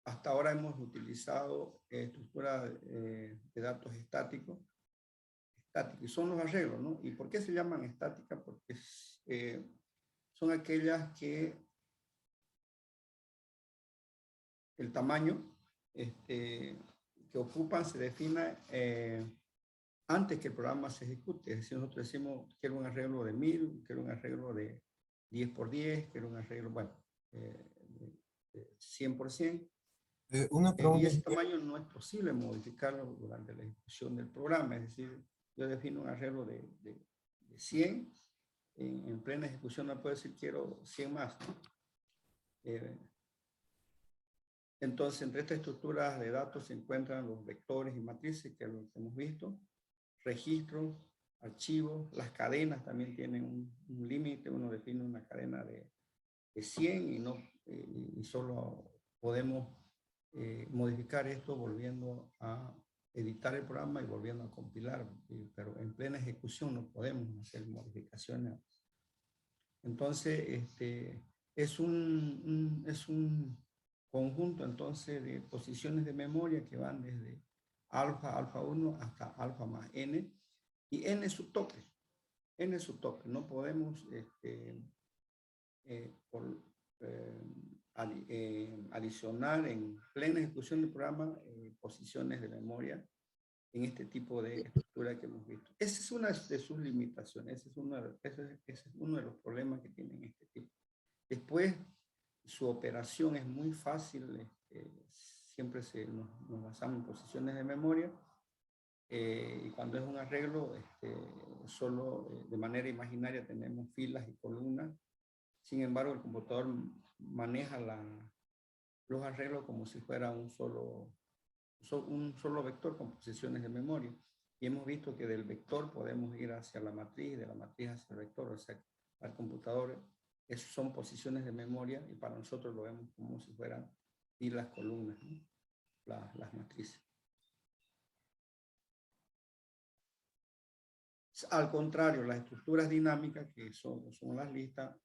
hasta ahora hemos utilizado estructura de datos estáticos, y son los arreglos, ¿no? ¿Y por qué se llaman estáticas? Porque son aquellas que el tamaño que ocupan se define antes que el programa se ejecute. Es decir, nosotros decimos, quiero un arreglo de 1000, quiero un arreglo de 10 por 10, quiero un arreglo, bueno, de 100%. Una pregunta. Y ese tamaño no es posible modificarlo durante la ejecución del programa. Es decir, yo defino un arreglo de 100, en plena ejecución no puedo decir quiero 100 más, ¿no? Entonces, entre estas estructuras de datos se encuentran los vectores y matrices, que es lo que hemos visto, registros, archivos, las cadenas también tienen un límite. Uno define una cadena de 100 y solo podemos modificar esto volviendo a editar el programa y volviendo a compilar, pero en plena ejecución no podemos hacer modificaciones. Entonces, es un conjunto entonces de posiciones de memoria que van desde alfa 1 hasta alfa más n, y n subtope. No podemos adicionar en plena ejecución del programa posiciones de memoria en este tipo de estructura que hemos visto. Esa es una de sus limitaciones, ese es uno de los problemas que tienen este tipo. Después, su operación es muy fácil, siempre nos basamos en posiciones de memoria, y cuando es un arreglo, solo de manera imaginaria tenemos filas y columnas. Sin embargo, el computador maneja los arreglos como si fuera un solo vector con posiciones de memoria. Y hemos visto que del vector podemos ir hacia la matriz, de la matriz hacia el vector. O sea, al computador son posiciones de memoria, y para nosotros lo vemos como si fueran filas, columnas, ¿no? Las matrices. Al contrario, las estructuras dinámicas, que son las listas,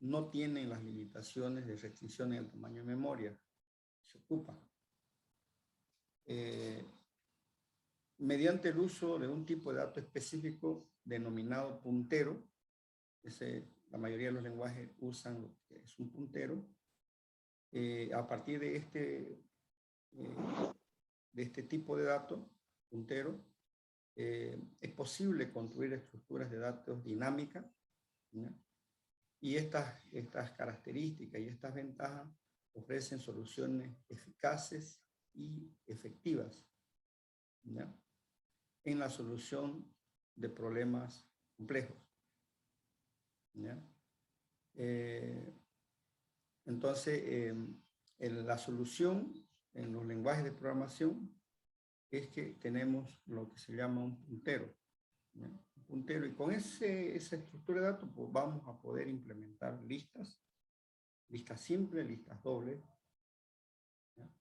no tienen las limitaciones de restricción en el tamaño de memoria. Se ocupan. Mediante el uso de un tipo de dato específico denominado puntero, la mayoría de los lenguajes usan lo que es un puntero. A partir de este tipo de dato, puntero, es posible construir estructuras de datos dinámicas, ¿no? Y estas características y estas ventajas ofrecen soluciones eficaces y efectivas, ¿no?, en la solución de problemas complejos, ¿no? Entonces, la solución en los lenguajes de programación es que tenemos lo que se llama un puntero, ¿no? Un puntero, y con esa estructura de datos pues vamos a poder implementar listas simples, listas dobles, ¿no?,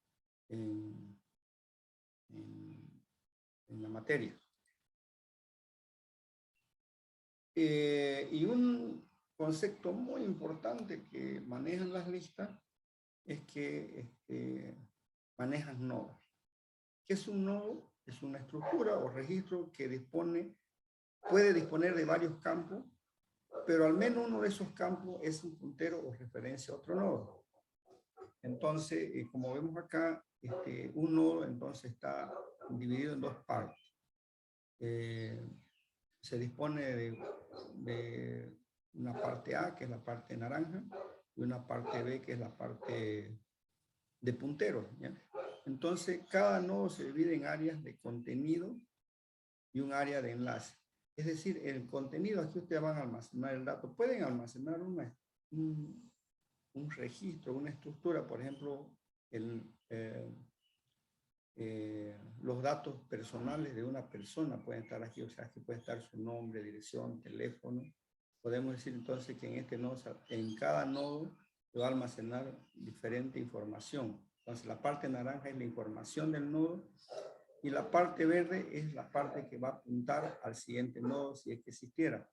en la materia. Y un concepto muy importante que manejan las listas es que manejan nodos. ¿Qué es un nodo? Es una estructura o registro que puede disponer de varios campos, pero al menos uno de esos campos es un puntero o referencia a otro nodo. Entonces, como vemos acá, un nodo entonces está dividido en dos partes. Se dispone de una parte A, que es la parte naranja, y una parte B, que es la parte de puntero, ¿ya? Entonces, cada nodo se divide en áreas de contenido y un área de enlace. Es decir, el contenido, aquí ustedes van a almacenar el dato. Pueden almacenar un registro, una estructura, por ejemplo, los datos personales de una persona pueden estar aquí, o sea, aquí puede estar su nombre, dirección, teléfono. Podemos decir entonces que en cada nodo se va a almacenar diferente información. Entonces, la parte naranja es la información del nodo, y la parte verde es la parte que va a apuntar al siguiente nodo, si es que existiera.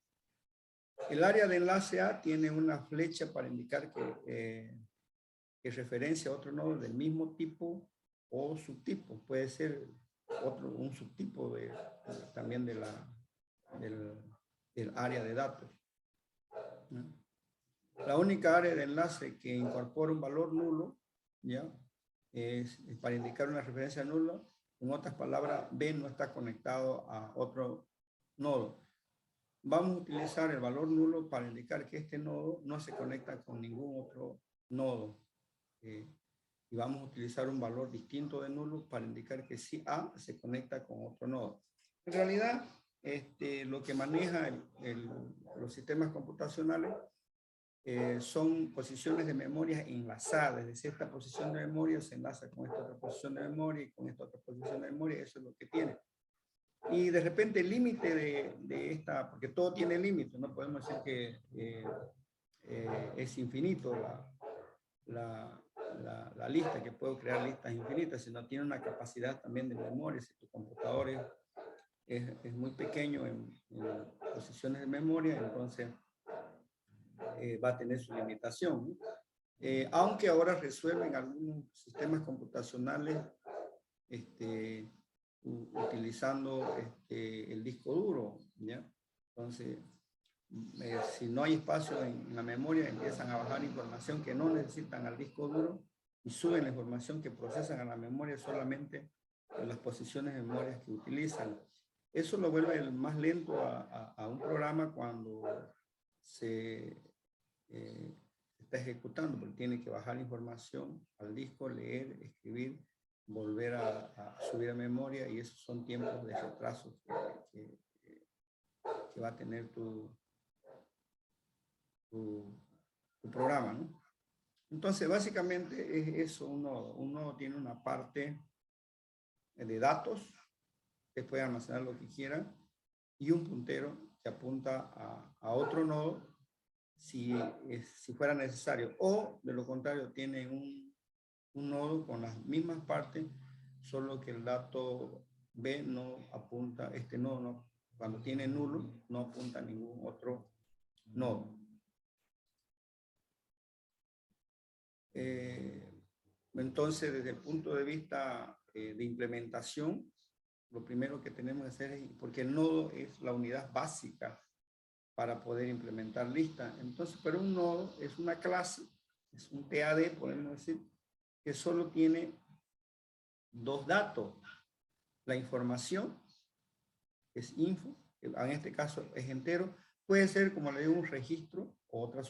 El área de enlace A tiene una flecha para indicar que que referencia a otro nodo del mismo tipo o subtipo. Puede ser un subtipo también del área de datos, ¿no? La única área de enlace que incorpora un valor nulo, ¿ya? Es para indicar una referencia nula. En otras palabras, B no está conectado a otro nodo. Vamos a utilizar el valor nulo para indicar que este nodo no se conecta con ningún otro nodo. Y vamos a utilizar un valor distinto de nulo para indicar que sí A se conecta con otro nodo. En realidad, lo que maneja los sistemas computacionales son posiciones de memoria enlazadas. Es decir, esta posición de memoria se enlaza con esta otra posición de memoria y con esta otra posición de memoria. Eso es lo que tiene. Y de repente el límite de esta, porque todo tiene límite, no podemos decir que es infinito la lista, que puedo crear listas infinitas, sino tiene una capacidad también de memoria. Si tu computador es muy pequeño en posiciones de memoria, entonces va a tener su limitación, ¿no? Aunque ahora resuelven algunos sistemas computacionales utilizando el disco duro, ¿ya? Entonces, si no hay espacio en la memoria, empiezan a bajar información que no necesitan al disco duro y suben la información que procesan a la memoria solamente en las posiciones de memoria que utilizan. Eso lo vuelve más lento a un programa cuando se está ejecutando, porque tiene que bajar información al disco, leer, escribir, volver a subir a memoria, y esos son tiempos de retraso que va a tener tu programa, ¿no? Entonces, básicamente es eso, un nodo. Un nodo tiene una parte de datos, que puede almacenar lo que quiera, y un puntero que apunta a otro nodo si fuera necesario. O, de lo contrario, tiene un nodo con las mismas partes, solo que el dato B no apunta, este nodo no, cuando tiene nulo, no apunta a ningún otro nodo. Entonces, desde el punto de vista de implementación, lo primero que tenemos que hacer es, porque el nodo es la unidad básica para poder implementar listas. Entonces, pero un nodo es una clase, es un TAD, podemos decir, que solo tiene dos datos. La información, que es info, que en este caso es entero, puede ser, como le digo, un registro o otro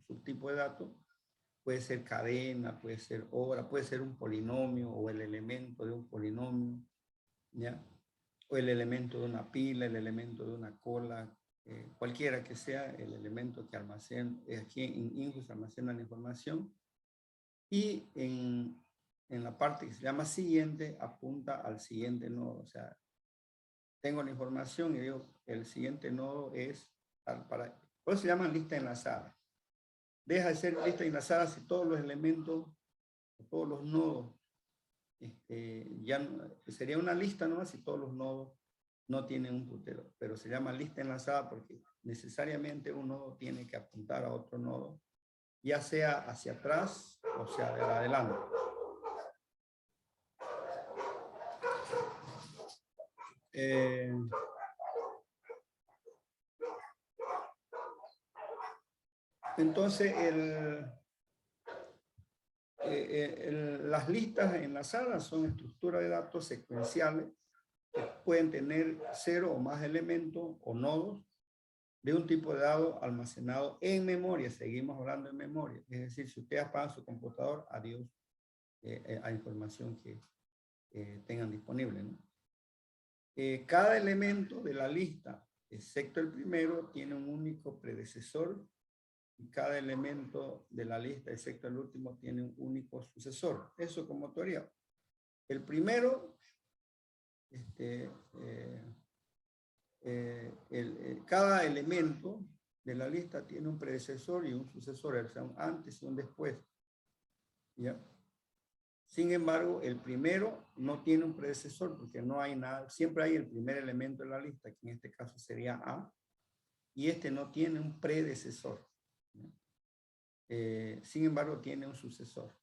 subtipo de datos. Puede ser cadena, puede ser hora, puede ser un polinomio o el elemento de un polinomio, ¿ya? O el elemento de una pila, el elemento de una cola, cualquiera que sea el elemento que almacena. Aquí en info se almacena la información, y en la parte que se llama siguiente apunta al siguiente nodo. O sea, tengo la información y digo, el siguiente nodo es por eso se llama lista enlazada. Deja de ser lista enlazada si todos los elementos, todos los nodos, ya no, sería una lista nomás si todos los nodos no tienen un puntero, pero se llama lista enlazada porque necesariamente un nodo tiene que apuntar a otro nodo, ya sea hacia atrás o sea de adelante. Entonces, las listas enlazadas son estructuras de datos secuenciales que pueden tener 0 o más elementos o nodos de un tipo de dado almacenado en memoria. Seguimos hablando de memoria. Es decir, si usted apaga su computador, adiós a información que tengan disponible, ¿no? Cada elemento de la lista, excepto el primero, tiene un único predecesor, y cada elemento de la lista, excepto el último, tiene un único sucesor. Eso como teoría. El primero, cada elemento de la lista tiene un predecesor y un sucesor, o sea, un antes y un después, ¿ya? Sin embargo, el primero no tiene un predecesor porque no hay nada, siempre hay el primer elemento de la lista, que en este caso sería A, y este no tiene un predecesor, ¿no? Sin embargo, tiene un sucesor.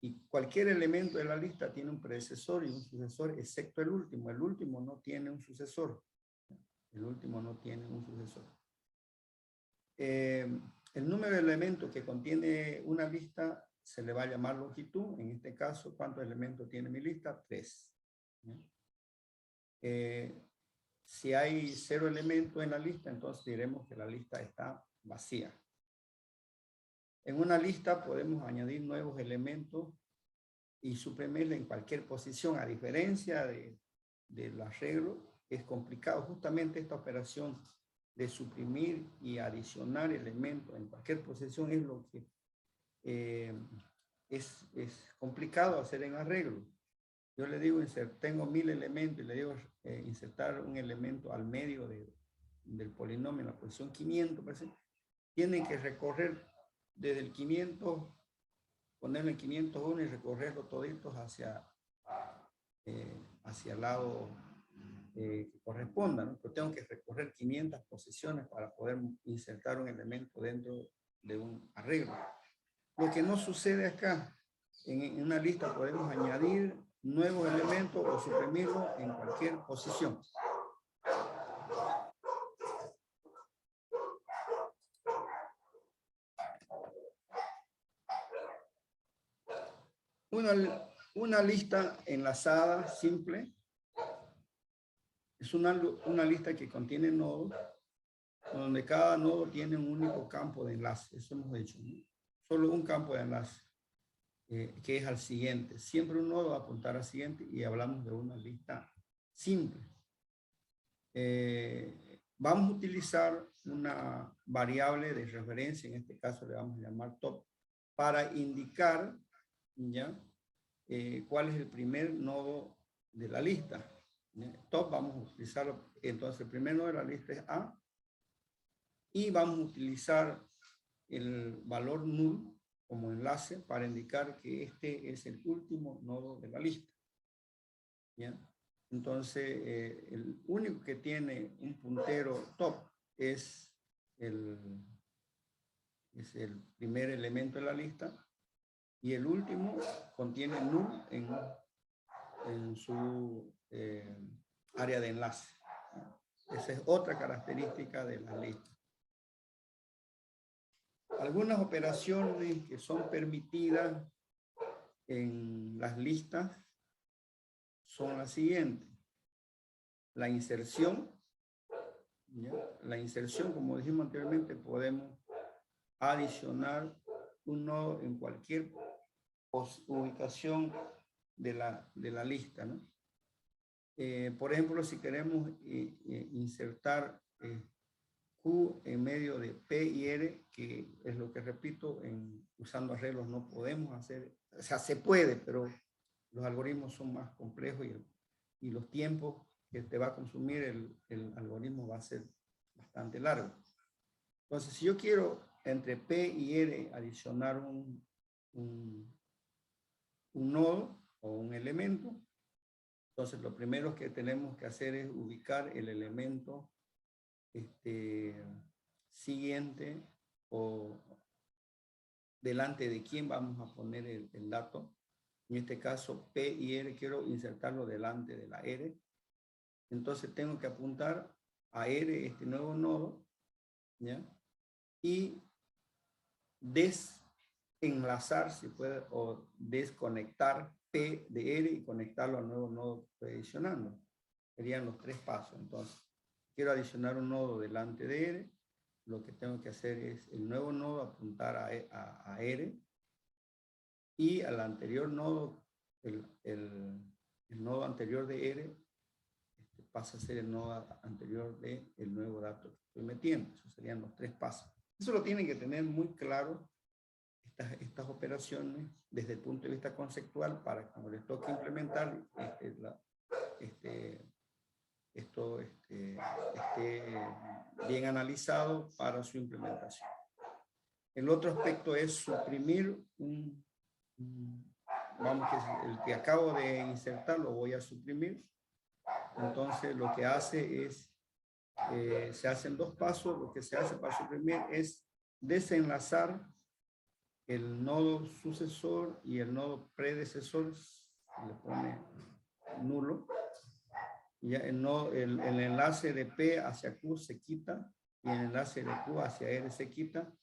Y cualquier elemento de la lista tiene un predecesor y un sucesor, excepto el último. El último no tiene un sucesor. El último no tiene un sucesor. El número de elementos que contiene una lista se le va a llamar longitud. En este caso, ¿cuántos elementos tiene mi lista? 3. Si hay 0 elementos en la lista, entonces diremos que la lista está vacía. En una lista podemos añadir nuevos elementos y suprimirla en cualquier posición, a diferencia del arreglo. Es complicado. Justamente esta operación de suprimir y adicionar elementos en cualquier posición es lo que es complicado hacer en arreglo. Yo le digo, tengo 1000 elementos y le digo insertar un elemento al medio del polinomio en la posición 500. Tienen que recorrer desde el 500, ponerlo en 501 y recorrerlo toditos hacia el lado que corresponda, ¿no? Pero tengo que recorrer 500 posiciones para poder insertar un elemento dentro de un arreglo. Lo que no sucede acá, en una lista podemos añadir nuevos elementos o suprimirlos en cualquier posición. Una lista enlazada simple es una lista que contiene nodos, donde cada nodo tiene un único campo de enlace. Eso hemos hecho, ¿no? Solo un campo de enlace, que es al siguiente. Siempre un nodo va a apuntar al siguiente y hablamos de una lista simple. Vamos a utilizar una variable de referencia, en este caso le vamos a llamar top, para indicar, ¿ya? Cuál es el primer nodo de la lista. Top vamos a utilizarlo, entonces el primer nodo de la lista es A, y vamos a utilizar el valor null como enlace para indicar que este es el último nodo de la lista. ¿Ya? Entonces, el único que tiene un puntero top es el primer elemento de la lista, y el último contiene null en su área de enlace. Esa es otra característica de la lista. Algunas operaciones que son permitidas en las listas son las siguientes. La inserción. ¿Ya? La inserción, como dijimos anteriormente, podemos adicionar un nodo en cualquier ubicación de la lista, ¿no? Por ejemplo, si queremos insertar Q en medio de P y R, que es lo que repito, usando arreglos no podemos hacer, o sea, se puede, pero los algoritmos son más complejos y los tiempos que te va a consumir el algoritmo va a ser bastante largo. Entonces, si yo quiero entre P y R adicionar un nodo o un elemento, entonces lo primero que tenemos que hacer es ubicar el elemento siguiente, o delante de quién vamos a poner el dato. En este caso, P y R, quiero insertarlo delante de la R. Entonces tengo que apuntar a R, este nuevo nodo, ¿ya? Y desenlazar, si puede, o desconectar P de R y conectarlo al nuevo nodo que estoy adicionando. Serían los 3 pasos. Entonces, quiero adicionar un nodo delante de R. Lo que tengo que hacer es el nuevo nodo apuntar a R, y al anterior nodo, el nodo anterior de R pasa a ser el nodo anterior del nuevo dato que estoy metiendo. Esos serían los 3 pasos. Eso lo tienen que tener muy claro, estas operaciones, desde el punto de vista conceptual, para cuando les toque implementar esto esté bien analizado para su implementación. El otro aspecto es suprimir vamos, que el que acabo de insertar lo voy a suprimir. Entonces lo que hace es, se hacen 2 pasos. Lo que se hace para suprimir es desenlazar el nodo sucesor y el nodo predecesor se le pone nulo. Ya el enlace de P hacia Q se quita y el enlace de Q hacia R se quita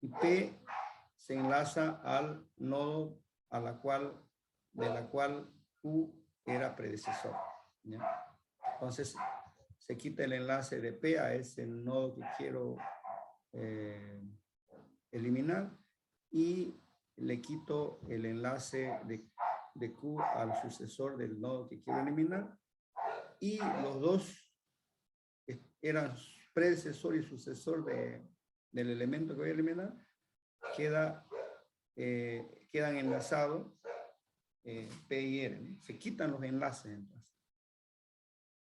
y P se enlaza al nodo de la cual Q era predecesor. ¿Ya? Entonces se quita el enlace de P a ese nodo que quiero eliminar y le quito el enlace de Q al sucesor del nodo que quiero eliminar y los dos eran predecesor y sucesor del elemento que voy a eliminar, quedan enlazados P y R, ¿no? Se quitan los enlaces entonces.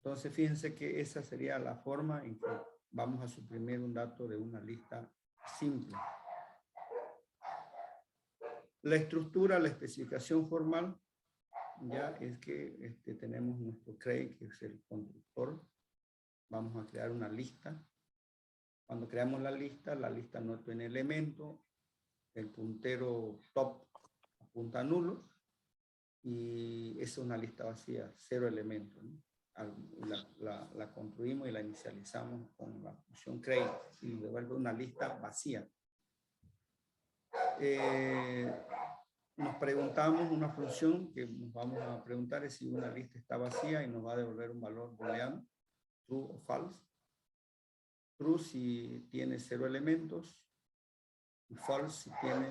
Entonces fíjense que esa sería la forma en que vamos a suprimir un dato de una lista simple. La estructura, la especificación formal, ya es que tenemos nuestro CREI, que es el constructor. Vamos a crear una lista. Cuando creamos la lista no tiene elemento, el puntero top apunta a nulo, y es una lista vacía, 0 elementos, ¿no? La construimos y la inicializamos con la función create y nos devuelve una lista vacía. Nos preguntamos una función que nos vamos a preguntar es si una lista está vacía y nos va a devolver un valor booleano, true o false. True si tiene 0 elementos y false si tiene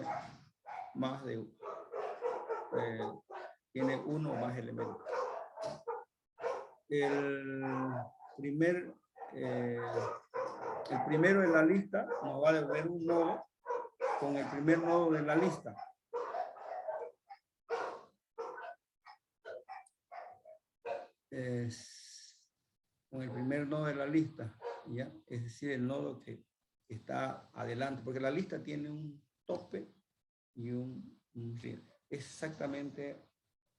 más de tiene 1 o más elementos. El primero de la lista nos va a devolver un nodo con el primer nodo de la lista. Con el primer nodo de la lista, ¿ya? Es decir, el nodo que está adelante, porque la lista tiene un tope y un rear. Exactamente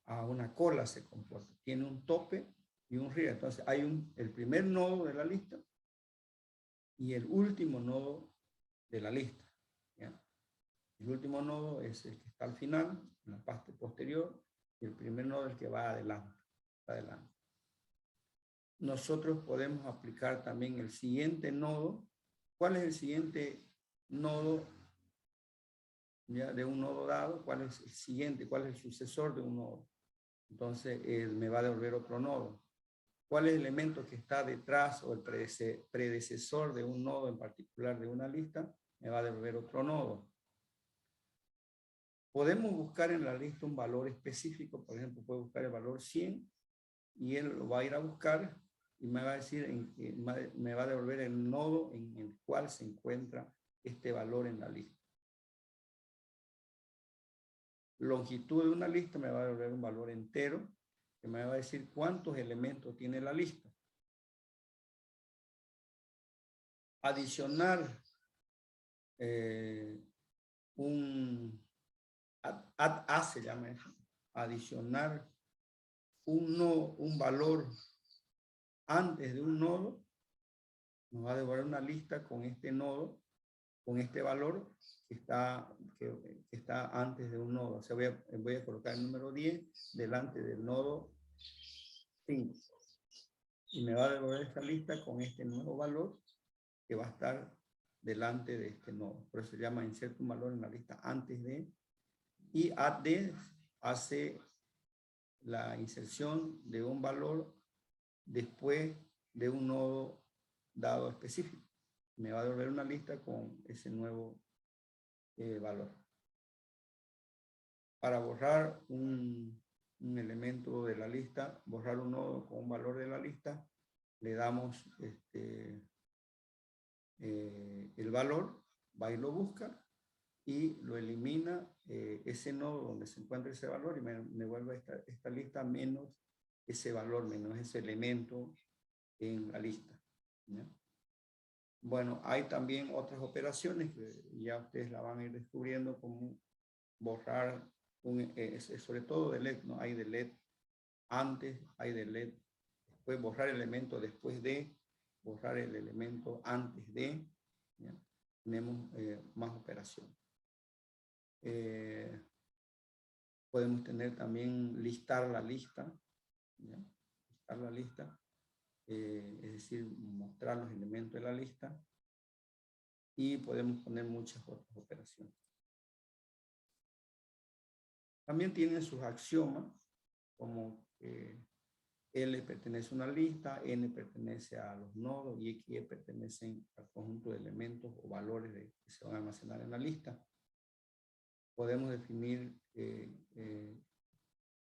a una cola se comporta. Tiene un tope y un rear. Entonces hay el primer nodo de la lista y el último nodo de la lista, ¿ya? El último nodo es el que está al final, en la parte posterior, y el primer nodo es el que va adelante. Nosotros podemos aplicar también el siguiente nodo. ¿Cuál es el siguiente nodo, ya, de un nodo dado? ¿Cuál es el siguiente? ¿Cuál es el sucesor de un nodo? Entonces, me va a devolver otro nodo. ¿Cuál es el elemento que está detrás o el predecesor de un nodo en particular de una lista? Me va a devolver otro nodo. Podemos buscar en la lista un valor específico. Por ejemplo, puedo buscar el valor 100 y él lo va a ir a buscar y me va a decir, me va a devolver el nodo en el cual se encuentra este valor en la lista. Longitud de una lista me va a devolver un valor entero que me va a decir cuántos elementos tiene la lista. Adicionar add a se llama eso. Adicionar un valor antes de un nodo nos va a devolver una lista con este nodo, con este valor que está antes de un nodo. O sea, voy a colocar el número 10 delante del nodo 5. Y me va a devolver esta lista con este nuevo valor que va a estar delante de este nodo. Por eso se llama inserta un valor en la lista antes de. Y add hace la inserción de un valor después de un nodo dado específico. Me va a devolver una lista con ese nuevo valor. Para borrar un elemento de la lista, borrar un nodo con un valor de la lista, le damos el valor, va y lo busca y lo elimina ese nodo donde se encuentra ese valor y me vuelve esta lista menos ese valor, menos ese elemento en la lista, ¿ya? Bueno, hay también otras operaciones que ya ustedes la van a ir descubriendo, como borrar, sobre todo delete, ¿no? Hay delete antes, hay delete después, borrar el elemento después de, borrar el elemento antes de, ¿ya? Tenemos más operaciones. Podemos tener también listar la lista, ¿ya? Listar la lista, es decir, mostrar los elementos de la lista, y podemos poner muchas otras operaciones. También tienen sus axiomas, como L pertenece a una lista, N pertenece a los nodos y X y Y pertenecen al conjunto de elementos o valores que se van a almacenar en la lista. Podemos definir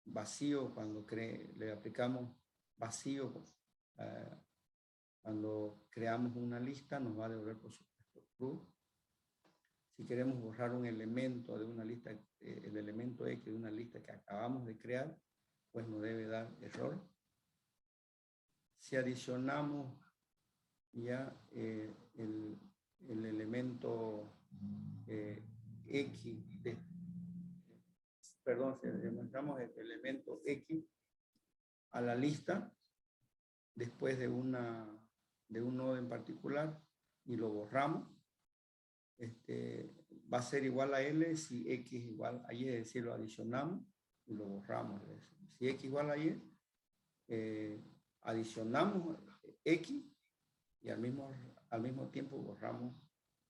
vacío cuando le aplicamos vacío. Cuando creamos una lista nos va a devolver, por supuesto, true. Si queremos borrar un elemento de una lista, el elemento X de una lista que acabamos de crear, pues nos debe dar error. Si adicionamos ya el elemento X, si adicionamos el elemento X a la lista, después de un nodo en particular, y lo borramos, va a ser igual a L si X igual a Y, es decir, lo adicionamos y lo borramos. Si X igual a Y, adicionamos X y al mismo tiempo borramos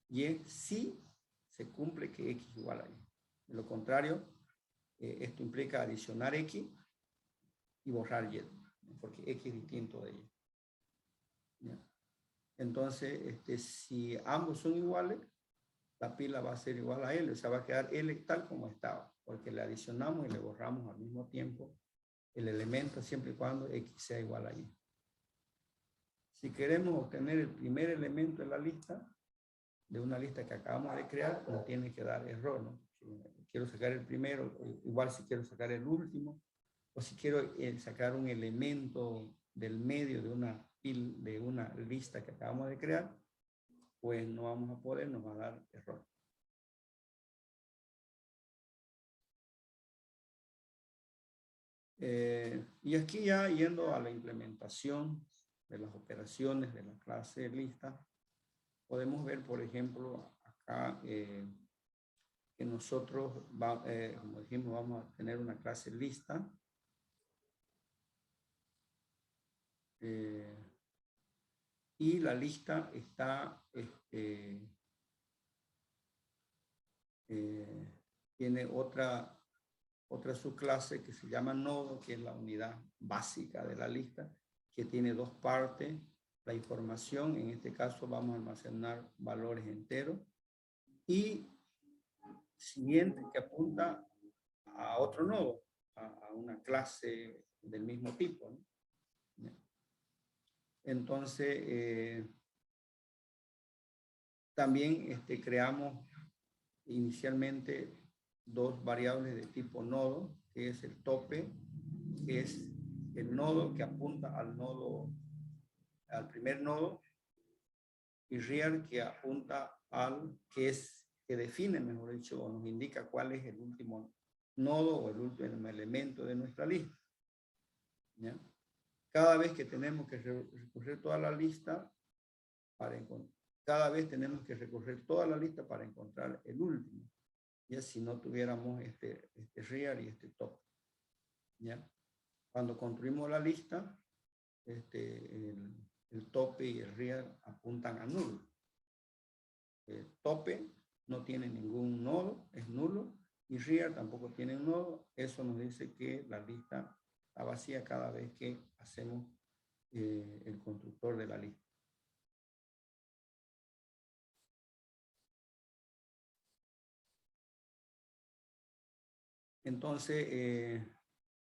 Y si se cumple que X igual a Y. De lo contrario, esto implica adicionar X y borrar Y, porque X es distinto de Y. ¿Ya? Entonces, si ambos son iguales, la pila va a ser igual a L, o sea, va a quedar L tal como estaba, porque le adicionamos y le borramos al mismo tiempo el elemento, siempre y cuando X sea igual a Y. Si queremos obtener el primer elemento de la lista, de una lista que acabamos de crear, nos tiene que dar error, ¿no? Si quiero sacar el primero, igual si quiero sacar el último, o si quiero sacar un elemento del medio de una lista que acabamos de crear, pues no vamos a poder, nos va a dar error. Y aquí ya yendo a la implementación de las operaciones de la clase lista, podemos ver, por ejemplo, acá que nosotros, como dijimos, vamos a tener una clase lista. Y la lista está, tiene otra subclase que se llama nodo, que es la unidad básica de la lista, que tiene dos partes. La información, en este caso vamos a almacenar valores enteros, y siguiente, que apunta a otro nodo, a una clase del mismo tipo, ¿no? Entonces, también creamos inicialmente dos variables de tipo nodo, que es el tope, que es el nodo que apunta al primer nodo, y real, que apunta que define, mejor dicho, o nos indica cuál es el último nodo o el último elemento de nuestra lista. ¿Ya? Cada vez que tenemos que recorrer toda la lista toda la lista para encontrar el último, ya si no tuviéramos este real y este top. ¿Ya? Cuando construimos la lista, el tope y el real apuntan a nulo. El tope no tiene ningún nodo, es nulo, y real tampoco tiene un nodo. Eso nos dice que la lista está vacía cada vez que hacemos el constructor de la lista. Entonces,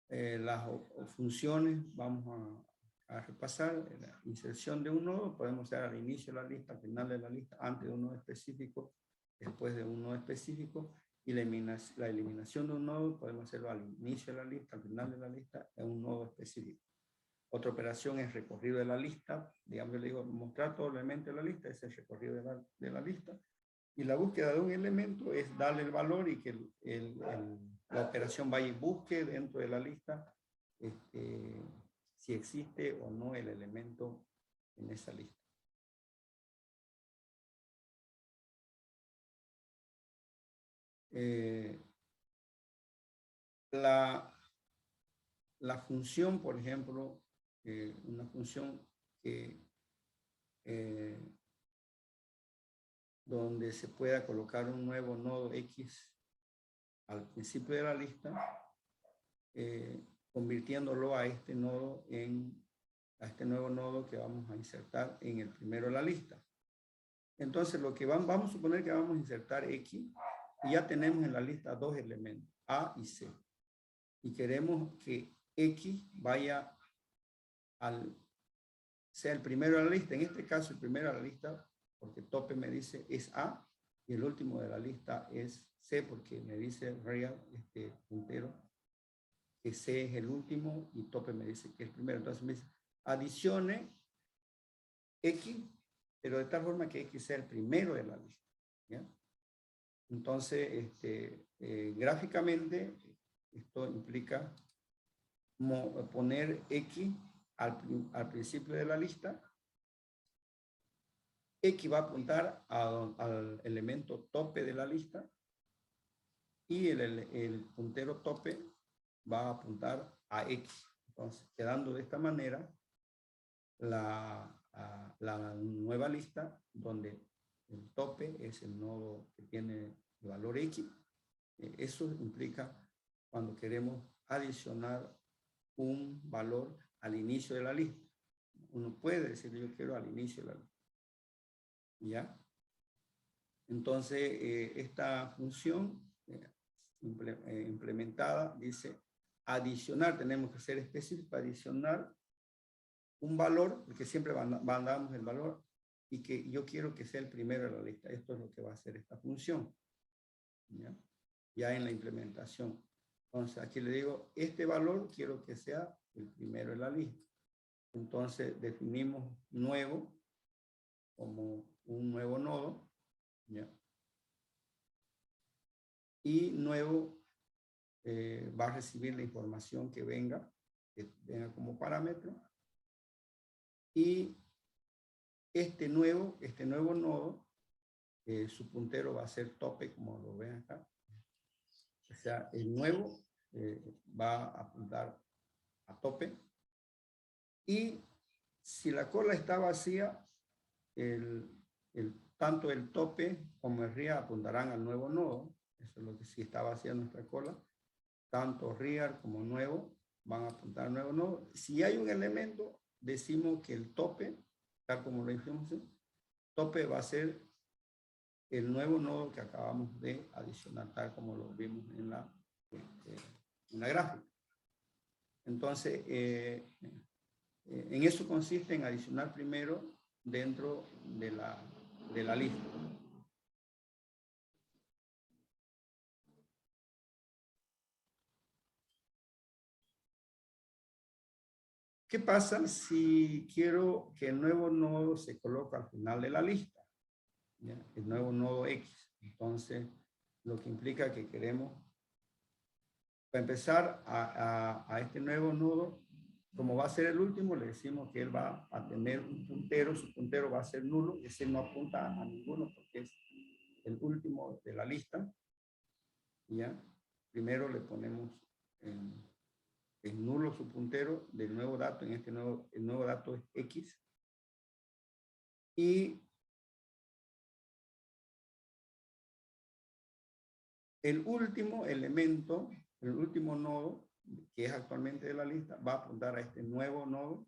las funciones vamos a repasar. La inserción de un nodo podemos hacer al inicio de la lista, al final de la lista, antes de un nodo específico, después de un nodo específico, y la eliminación de un nodo podemos hacerlo al inicio de la lista, al final de la lista, en un nodo específico. Otra operación es recorrido de la lista. Digamos, yo le digo mostrar todo el elemento de la lista, ese es el recorrido de la lista. Y la búsqueda de un elemento es darle el valor y que la operación vaya y busque dentro de la lista si existe o no el elemento en esa lista. La función, por ejemplo, una función que donde se pueda colocar un nuevo nodo X al principio de la lista, convirtiéndolo a este nodo a este nuevo nodo que vamos a insertar en el primero de la lista. Entonces, lo que vamos a suponer que vamos a insertar X, y ya tenemos en la lista dos elementos, A y C. Y queremos que X vaya sea el primero de la lista. En este caso, el primero de la lista, porque tope me dice es A, y el último de la lista es C, porque me dice real, puntero, que C es el último, y tope me dice que es el primero. Entonces me dice, adicione X, pero de tal forma que X sea el primero de la lista, ¿ya? Entonces, gráficamente, esto implica poner X al principio de la lista. X va a apuntar al elemento tope de la lista, y el puntero tope va a apuntar a X. Entonces, quedando de esta manera la nueva lista, donde el tope es el nodo que tiene el valor X. Eso implica cuando queremos adicionar un valor al inicio de la lista. Uno puede decir, yo quiero al inicio de la lista, ¿ya? Entonces, esta función implementada dice adicionar, tenemos que ser específicos, adicionar un valor, porque siempre mandamos el valor, y que yo quiero que sea el primero de la lista. Esto es lo que va a hacer esta función, ya en la implementación. Entonces, aquí le digo, este valor quiero que sea el primero de la lista. Entonces, definimos nuevo como un nuevo nodo, ¿ya? Y nuevo va a recibir la información que venga como parámetro. Y este nuevo nodo, su puntero va a ser tope, como lo ven acá. O sea, el nuevo va a apuntar a tope. Y si la cola está vacía, tanto el tope como el rear apuntarán al nuevo nodo. Eso es lo que si está vacía nuestra cola. Tanto rear como nuevo van a apuntar al nuevo nodo. Si hay un elemento, decimos que el tope, tal como lo dijimos, tope va a ser el nuevo nodo que acabamos de adicionar, tal como lo vimos en la gráfica. Entonces, en eso consiste en adicionar primero dentro de la lista. ¿Qué pasa si quiero que el nuevo nodo se coloque al final de la lista? ¿Ya? El nuevo nodo X. Entonces, lo que implica que queremos, para empezar a este nuevo nodo, como va a ser el último, le decimos que él va a tener un puntero, su puntero va a ser nulo, ese no apunta a ninguno porque es el último de la lista. ¿Ya? Primero le ponemos en nulo su puntero del nuevo dato, el nuevo dato es X. Y el último elemento, el último nodo, que es actualmente de la lista, va a apuntar a este nuevo nodo.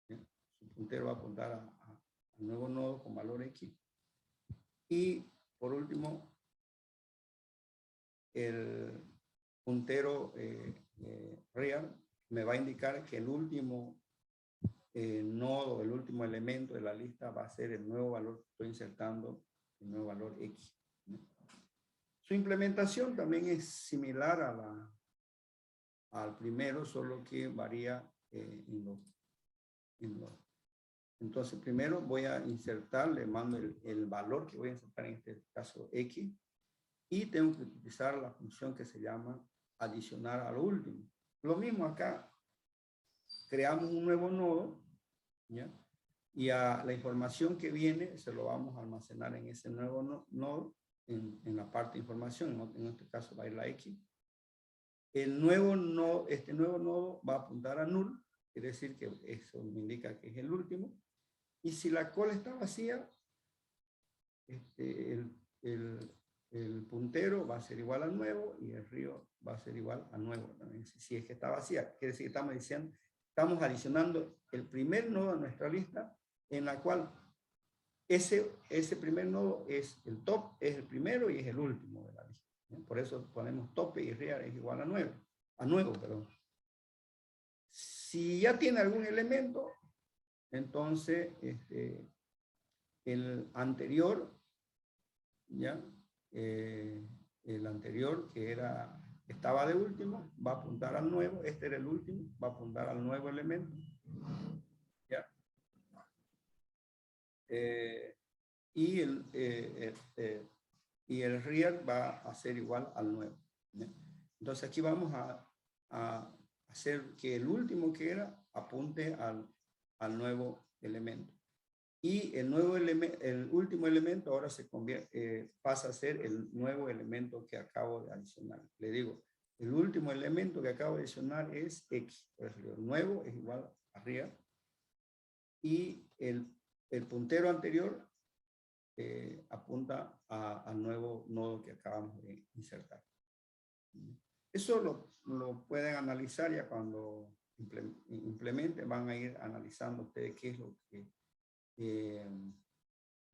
¿Sí? Su puntero va a apuntar al nuevo nodo con valor X. Y por último, el puntero real me va a indicar que el último nodo, el último elemento de la lista va a ser el nuevo valor que estoy insertando, el nuevo valor X. Su implementación también es similar al primero, solo que varía Entonces, primero voy a insertar, le mando el valor que voy a insertar, en este caso X, y tengo que utilizar la función que se llama adicionar a lo último. Lo mismo acá, creamos un nuevo nodo, ¿ya? Y a la información que viene se lo vamos a almacenar en ese nuevo nodo, en la parte de información, ¿no? En este caso va a ir la X. El nuevo nodo, este nuevo nodo va a apuntar a null, quiere decir que eso me indica que es el último. Y si la cola está vacía, el puntero va a ser igual al nuevo y el río va a ser igual al nuevo también. Si es que está vacía, quiere decir que estamos diciendo, estamos adicionando el primer nodo a nuestra lista, en la cual ese primer nodo es el top, es el primero y es el último de la lista. Por eso ponemos tope y real es igual a nuevo, perdón. Si ya tiene algún elemento, entonces el anterior, ¿ya? El anterior que estaba de último, va a apuntar al nuevo, este era el último, va a apuntar al nuevo elemento, ¿ya? Y el real va a ser igual al nuevo, ¿ya? Entonces aquí vamos a hacer que el último que era apunte al nuevo elemento. Y el último elemento ahora pasa a ser el nuevo elemento que acabo de adicionar. Le digo, el último elemento que acabo de adicionar es X. Por eso el nuevo es igual a real. Y el puntero anterior apunta al nuevo nodo que acabamos de insertar. Eso lo pueden analizar ya cuando implementen, van a ir analizando ustedes qué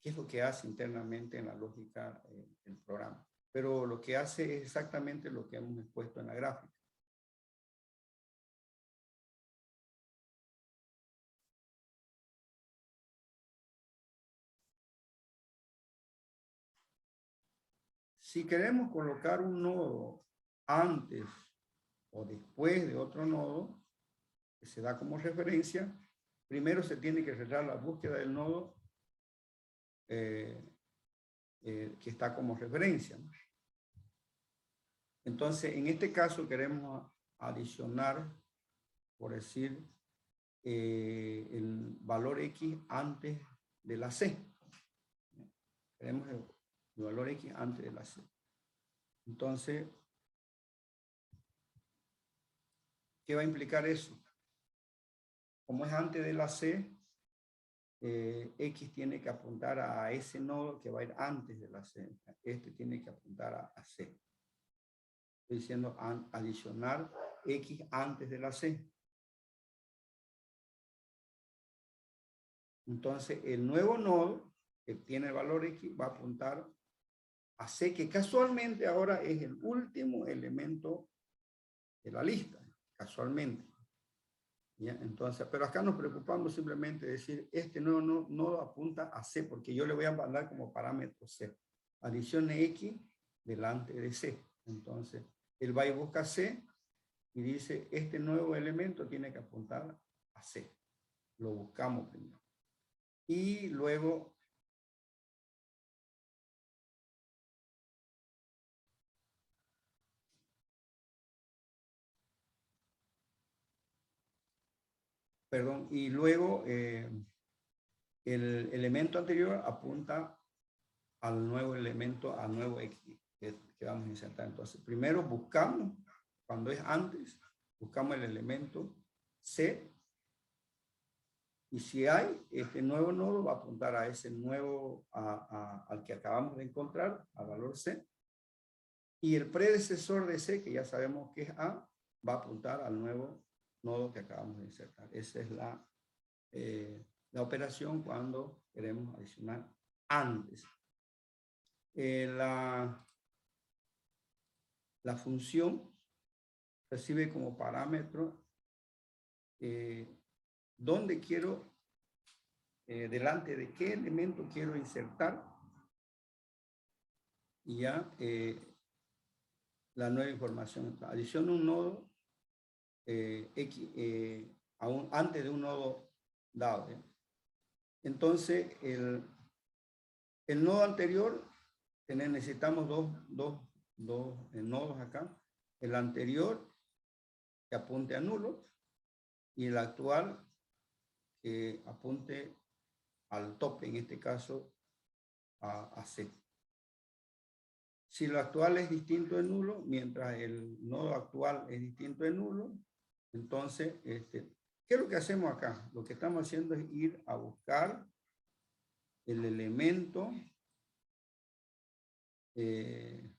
es lo que hace internamente en la lógica del programa. Pero lo que hace es exactamente lo que hemos expuesto en la gráfica. Si queremos colocar un nodo antes o después de otro nodo, que se da como referencia, primero se tiene que realizar la búsqueda del nodo que está como referencia, ¿no? Entonces, en este caso queremos adicionar, por decir, el valor X antes de la C. Queremos el valor X antes de la C. Entonces, ¿qué va a implicar eso? Como es antes de la C, X tiene que apuntar a ese nodo que va a ir antes de la C. Este tiene que apuntar a C. Estoy diciendo adicionar X antes de la C. Entonces, el nuevo nodo que tiene el valor X va a apuntar a C, que casualmente ahora es el último elemento de la lista, casualmente. ¿Ya? Entonces, pero acá nos preocupamos simplemente de decir, este nuevo nodo apunta a C, porque yo le voy a mandar como parámetro C. Adicione X delante de C. Entonces, él va y busca C y dice, este nuevo elemento tiene que apuntar a C. Lo buscamos primero. Y luego y luego el elemento anterior apunta al nuevo elemento, al nuevo X que vamos a insertar. Entonces, primero buscamos, cuando es antes, buscamos el elemento C, y si hay, este nuevo nodo va a apuntar a ese nuevo, al que acabamos de encontrar, al valor C, y el predecesor de C, que ya sabemos que es A, va a apuntar al nuevo nodo que acabamos de insertar. Esa es la operación cuando queremos adicionar antes. La función recibe como parámetro dónde quiero, delante de qué elemento quiero insertar, y ya la nueva información. Adiciona un nodo antes de un nodo dado. Entonces, el nodo anterior, necesitamos dos nodos acá. El anterior que apunte a nulo y el actual que apunte al tope, en este caso a C. Si lo actual es distinto de nulo, mientras el nodo actual es distinto de nulo, entonces, ¿qué es lo que hacemos acá? Lo que estamos haciendo es ir a buscar el elemento que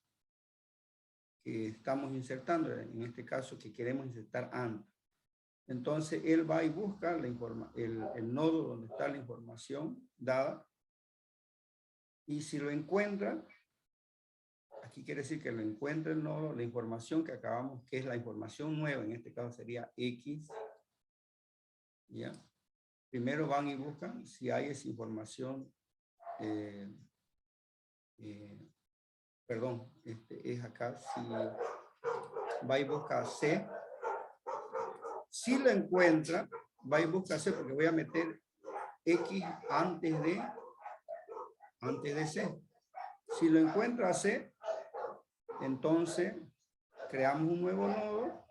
estamos insertando, en este caso que queremos insertar antes. Entonces, él va y busca el nodo donde está la información dada, y si lo encuentra, aquí quiere decir que lo encuentra el nodo, la información que acabamos, que es la información nueva, en este caso sería X, ¿ya? Primero van y buscan si hay esa información, perdón, es acá, si va y busca C, si lo encuentra, va y busca C, porque voy a meter X antes de C. Si lo encuentra C, entonces creamos un nuevo nodo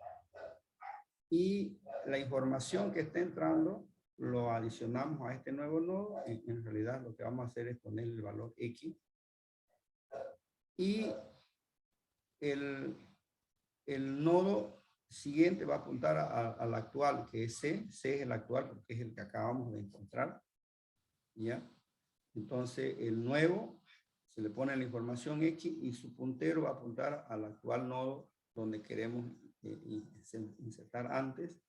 y la información que está entrando lo adicionamos a este nuevo nodo. En realidad lo que vamos a hacer es poner el valor X. Y el nodo siguiente va a apuntar al actual, que es C. C es el actual porque es el que acabamos de encontrar. ¿Ya? Entonces el nuevo se le pone la información X y su puntero va a apuntar al actual nodo donde queremos insertar antes.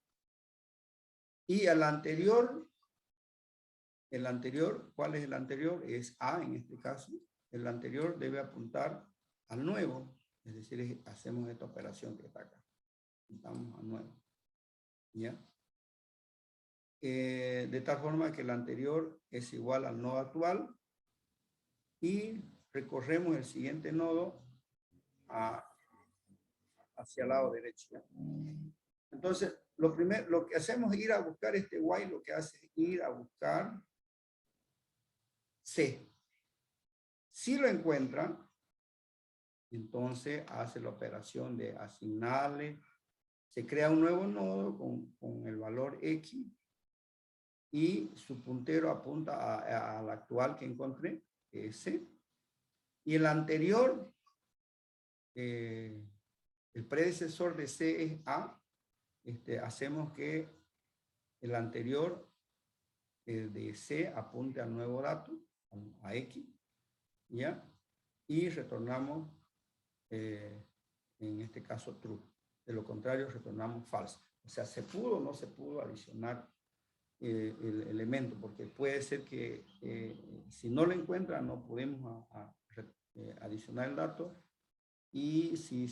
Y al anterior, ¿cuál es el anterior? Es A en este caso. El anterior debe apuntar al nuevo, es decir, hacemos esta operación que está acá. Apuntamos al nuevo. ¿Ya? De tal forma que el anterior es igual al nodo actual y recorremos el siguiente nodo hacia el lado derecho. ¿Ya? Entonces, lo que hacemos es ir a buscar este while, lo que hace es ir a buscar C. Si lo encuentra, entonces hace la operación de asignarle, se crea un nuevo nodo con el valor X y su puntero apunta al actual que encontré, que es C. Y el anterior, el predecesor de C es A. Hacemos que el anterior de C apunte al nuevo dato, a X, ¿ya? Y retornamos, en este caso, true. De lo contrario, retornamos false. O sea, ¿se pudo o no se pudo adicionar el elemento? Porque puede ser que si no lo encuentra, no podemos adicionar el dato. Y si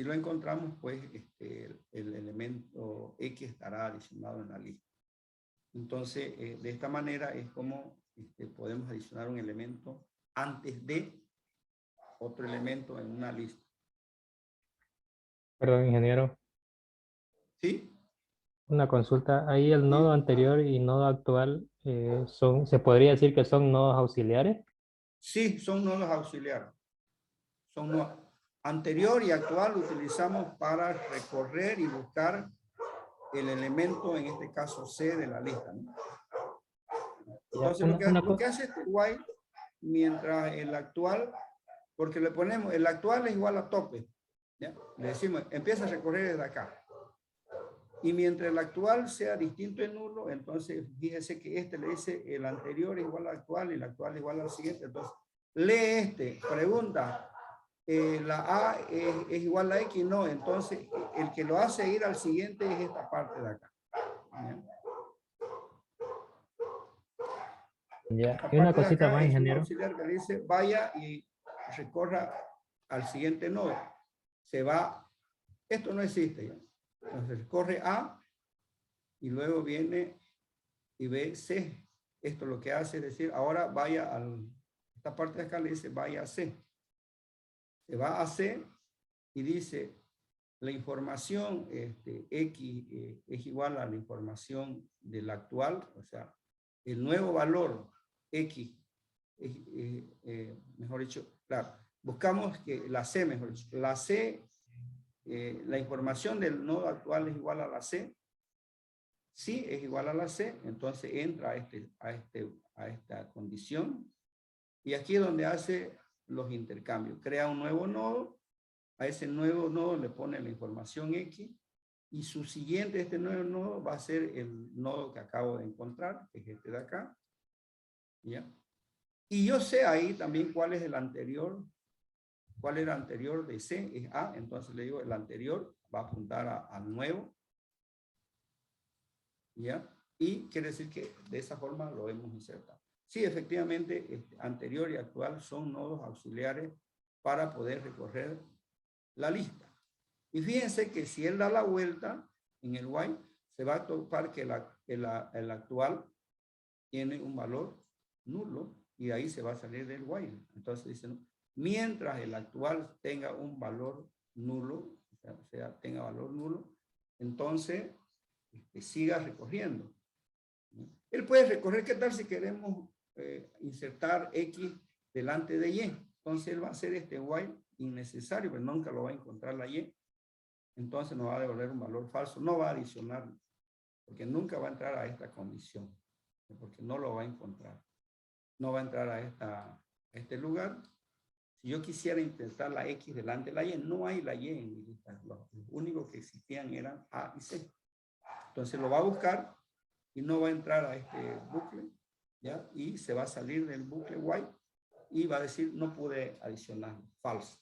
lo encontramos, pues el elemento X estará adicionado en la lista. Entonces, de esta manera es como podemos adicionar un elemento antes de otro elemento en una lista. Perdón, ingeniero. ¿Sí? Una consulta. Ahí el nodo anterior y nodo actual se podría decir que son nodos auxiliares. Sí, son nodos auxiliares. Anterior y actual utilizamos para recorrer y buscar el elemento, en este caso C, de la lista, ¿no? Entonces, lo que hace este while, mientras el actual, porque le ponemos, el actual es igual a tope, ¿ya? Le decimos, empieza a recorrer desde acá. Y mientras el actual sea distinto de nulo, entonces fíjese que le dice el anterior es igual al actual y el actual es igual al siguiente. Entonces, lee pregunta, la A es igual a X, no, entonces el que lo hace ir al siguiente es esta parte de acá. Ya. Y una cosita más, ingeniero. Auxiliar que dice vaya y recorra al siguiente nodo. Se va, esto no existe ya. Entonces corre A y luego viene y ve C. Esto lo que hace es decir, ahora vaya esta parte de acá le dice vaya a C. Se va a C y dice la información X es igual a la información del actual, o sea, el nuevo valor X, mejor dicho, claro, buscamos que la C, mejor dicho, la C, la información del nodo actual es igual a la C. Si es igual a la C, entonces entra a esta condición Y aquí es donde hace los intercambios. Crea un nuevo nodo, a ese nuevo nodo le pone la información X, y su siguiente, este nuevo nodo, va a ser el nodo que acabo de encontrar, que es este de acá. ¿Ya? Y yo sé ahí también cuál es el anterior, cuál era el anterior de C, es A, entonces le digo el anterior va a apuntar al nuevo. ¿Ya? Y quiere decir que de esa forma lo hemos insertado. Sí, efectivamente, anterior y actual son nodos auxiliares para poder recorrer la lista. Y fíjense que si él da la vuelta en el while, se va a topar que el actual tiene un valor nulo y ahí se va a salir del while. Entonces dice, ¿no? Mientras el actual tenga un valor nulo, o sea, tenga valor nulo, entonces siga recorriendo. Él puede recorrer, ¿qué tal si queremos insertar X delante de Y? Entonces él va a hacer este while innecesario, pero nunca lo va a encontrar la Y. Entonces nos va a devolver un valor falso, no va a adicionar, porque nunca va a entrar a esta condición, porque no lo va a encontrar. No va a entrar a este lugar. Si yo quisiera intentar la X delante de la Y, no hay la Y en mi lista. Los únicos que existían eran A y C. Entonces lo va a buscar y no va a entrar a este bucle, ¿ya? Y se va a salir del bucle while y va a decir, no pude adicionar, falso.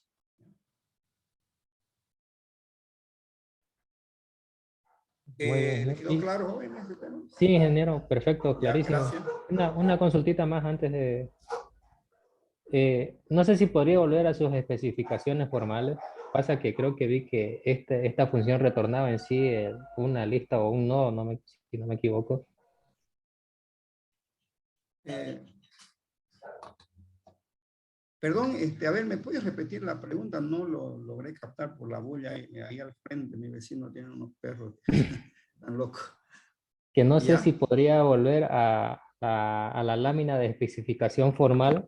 Muy bien. ¿Le quedó claro, joven, este tema? Sí, ingeniero, perfecto, Ya, clarísimo. gracias. Una consultita más antes de... no sé si podría volver a sus especificaciones formales. Pasa que creo que vi que esta función retornaba en sí una lista o un nodo, si no me equivoco. Perdón, a ver, ¿me puedes repetir la pregunta? No lo logré captar por la bulla ahí al frente. Mi vecino tiene unos perros tan locos. Que no sé ¿Ya? si podría volver a la lámina de especificación formal,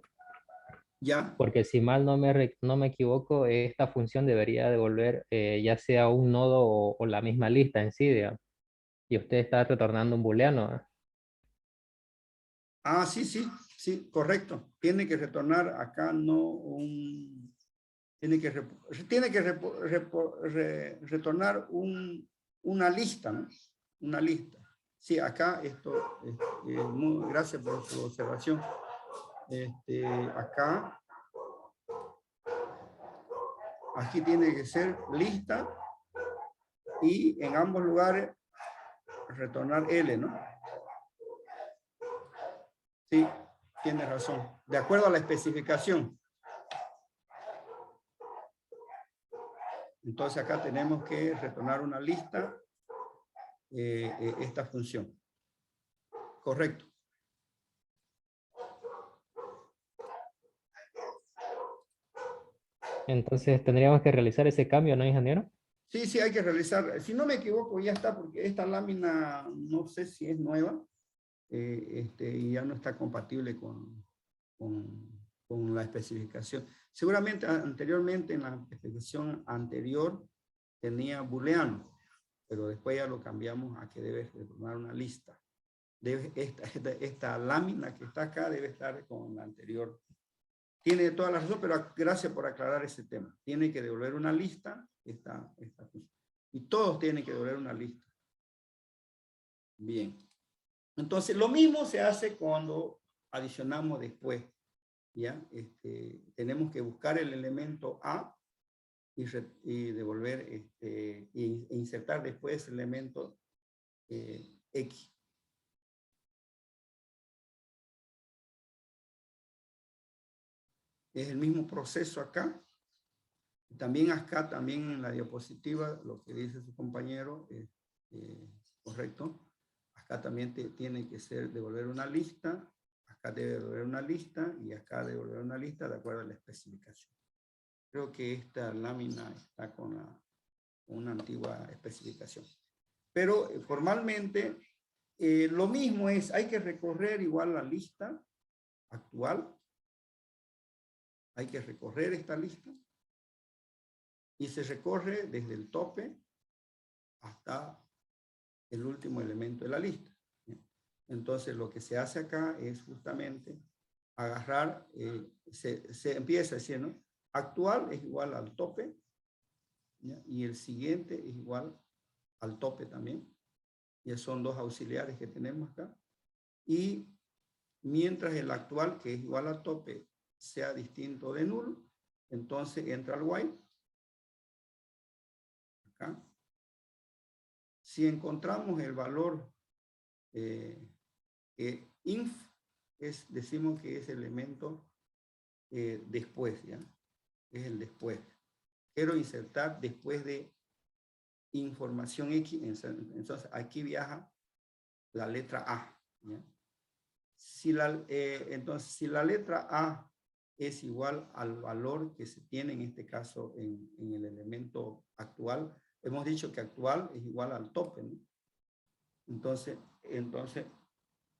¿Ya? porque si mal no me equivoco, esta función debería devolver ya sea un nodo o la misma lista en sí, digamos. Y usted está retornando un booleano, ¿eh? Ah, sí, sí, sí, correcto. Tiene que retornar acá, no tiene que retornar una lista, ¿no? Una lista. Sí, acá esto, gracias por su observación. Acá, aquí tiene que ser lista y en ambos lugares retornar L, ¿no? Sí, tiene razón. De acuerdo a la especificación. Entonces acá tenemos que retornar una lista, esta función. Correcto. Entonces tendríamos que realizar ese cambio, ¿no, ingeniero? Sí, sí, hay que realizar. Si no me equivoco, ya está, porque esta lámina no sé si es nueva, y ya no está compatible con la especificación. Seguramente anteriormente, en la especificación anterior, tenía booleano, pero después ya lo cambiamos a que debe retornar una lista. Esta lámina que está acá debe estar con la anterior. Tiene toda la razón, pero gracias por aclarar ese tema. Tiene que devolver una lista, y todos tienen que devolver una lista. Bien. Entonces, lo mismo se hace cuando adicionamos después, ¿ya? Tenemos que buscar el elemento A y devolver, e insertar después el elemento X. Es el mismo proceso acá. También acá, también en la diapositiva, lo que dice su compañero es correcto. Acá también tiene que ser devolver una lista, acá debe devolver una lista y acá devolver una lista de acuerdo a la especificación. Creo que esta lámina está con una antigua especificación. Pero formalmente lo mismo es, hay que recorrer igual la lista actual. Hay que recorrer esta lista. Y se recorre desde el tope hasta el último elemento de la lista. Entonces, lo que se hace acá es justamente agarrar, se empieza a decir, ¿no? Actual es igual al tope, ¿ya? Y el siguiente es igual al tope también. Ya son dos auxiliares que tenemos acá. Y mientras el actual, que es igual al tope, sea distinto de nulo, entonces entra el while. Acá. Si encontramos el valor inf, decimos que es elemento después, ¿ya? Es el después. Quiero insertar después de información X, entonces aquí viaja la letra A, ¿ya? Entonces, si la letra A es igual al valor que se tiene en este caso en el elemento actual, hemos dicho que actual es igual al tope, ¿no? Entonces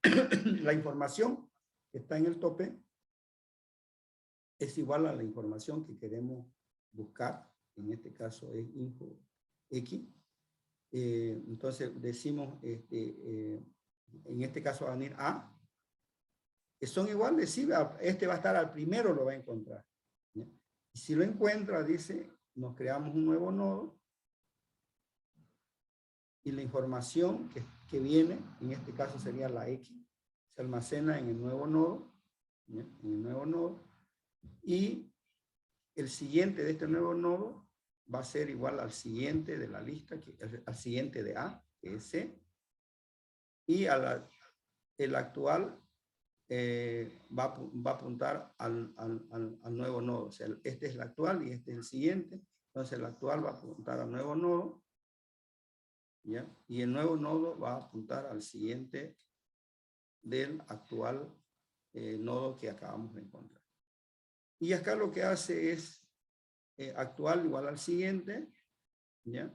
la información que está en el tope es igual a la información que queremos buscar, en este caso es info X. Entonces decimos, en este caso va a venir A, que son iguales, sí, este va a estar al primero, lo va a encontrar, ¿ya? Y si lo encuentra, dice, nos creamos un nuevo nodo, y la información que viene, en este caso sería la X, se almacena en el nuevo nodo, ¿ya? En el nuevo nodo, y el siguiente de este nuevo nodo va a ser igual al siguiente de la lista, al siguiente de A, que es C, y el actual va a apuntar al nuevo nodo. O sea, este es el actual y este es el siguiente. Entonces el actual va a apuntar al nuevo nodo, ¿ya? Y el nuevo nodo va a apuntar al siguiente del actual nodo que acabamos de encontrar. Y acá lo que hace es actual igual al siguiente, ¿ya?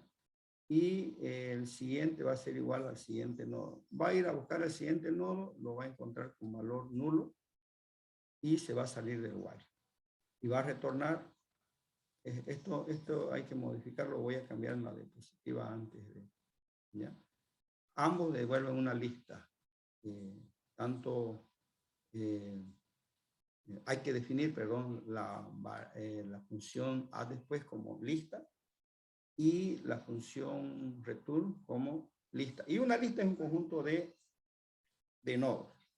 Y el siguiente va a ser igual al siguiente nodo. Va a ir a buscar el siguiente nodo, lo va a encontrar con valor nulo y se va a salir del while. Y va a retornar, esto hay que modificarlo, voy a cambiar en la diapositiva antes de, ¿ya? Ambos devuelven una lista. Hay que definir, perdón, la función add después como lista y la función return como lista. Y una lista es un conjunto de nodos.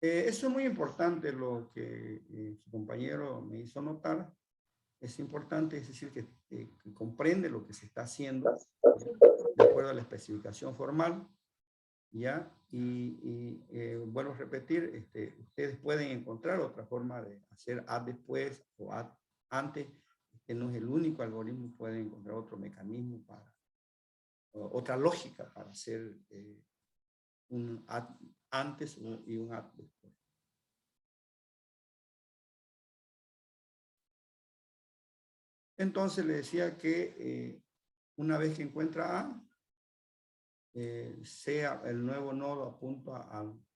Eso es muy importante lo que su compañero me hizo notar. Es importante, es decir, que comprende lo que se está haciendo de acuerdo a la especificación formal, ¿ya? Y vuelvo a repetir, ustedes pueden encontrar otra forma de hacer add después o add antes, que no es el único algoritmo, pueden encontrar otro mecanismo otra lógica para hacer un add antes y un add después. Entonces le decía que una vez que encuentra A, sea el nuevo nodo apunta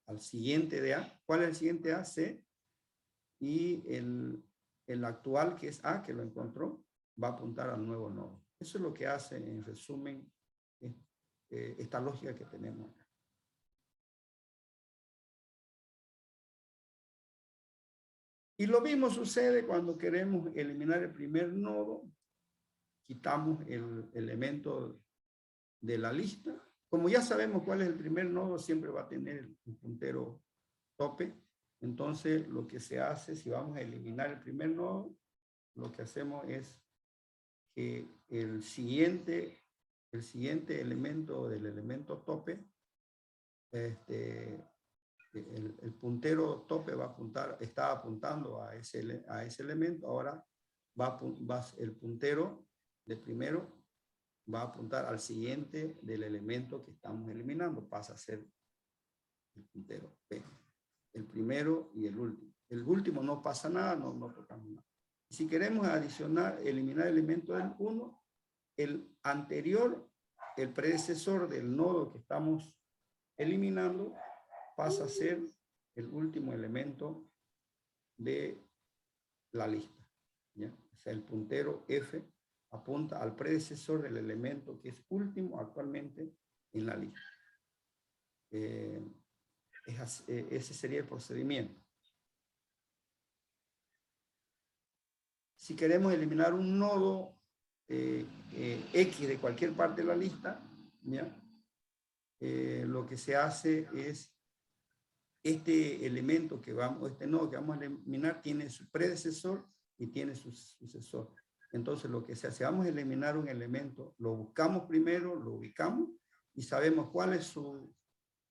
al siguiente de A. ¿Cuál es el siguiente A? C. Y el actual, que es A, que lo encontró, va a apuntar al nuevo nodo. Eso es lo que hace, en resumen, esta lógica que tenemos acá. Y lo mismo sucede cuando queremos eliminar el primer nodo. Quitamos el elemento de la lista. Como ya sabemos cuál es el primer nodo, siempre va a tener un puntero tope. Entonces, lo que se hace, si vamos a eliminar el primer nodo, lo que hacemos es que el siguiente elemento del elemento tope, el puntero tope va a apuntar, está apuntando a ese elemento, ahora el puntero del primero va a apuntar al siguiente del elemento que estamos eliminando, pasa a ser el puntero P. El primero y el último. El último no pasa nada, no tocamos nada. Si queremos eliminar el elemento del 1, el anterior, el predecesor del nodo que estamos eliminando, pasa a ser el último elemento de la lista, ¿ya? O sea, el puntero F apunta al predecesor del elemento que es último actualmente en la lista. Ese sería el procedimiento. Si queremos eliminar un nodo X de cualquier parte de la lista, ¿ya? Lo que se hace es este elemento que vamos, este nodo que vamos a eliminar tiene su predecesor y tiene su sucesor. Entonces lo que se hace, vamos a eliminar un elemento, lo buscamos primero, lo ubicamos y sabemos cuál es su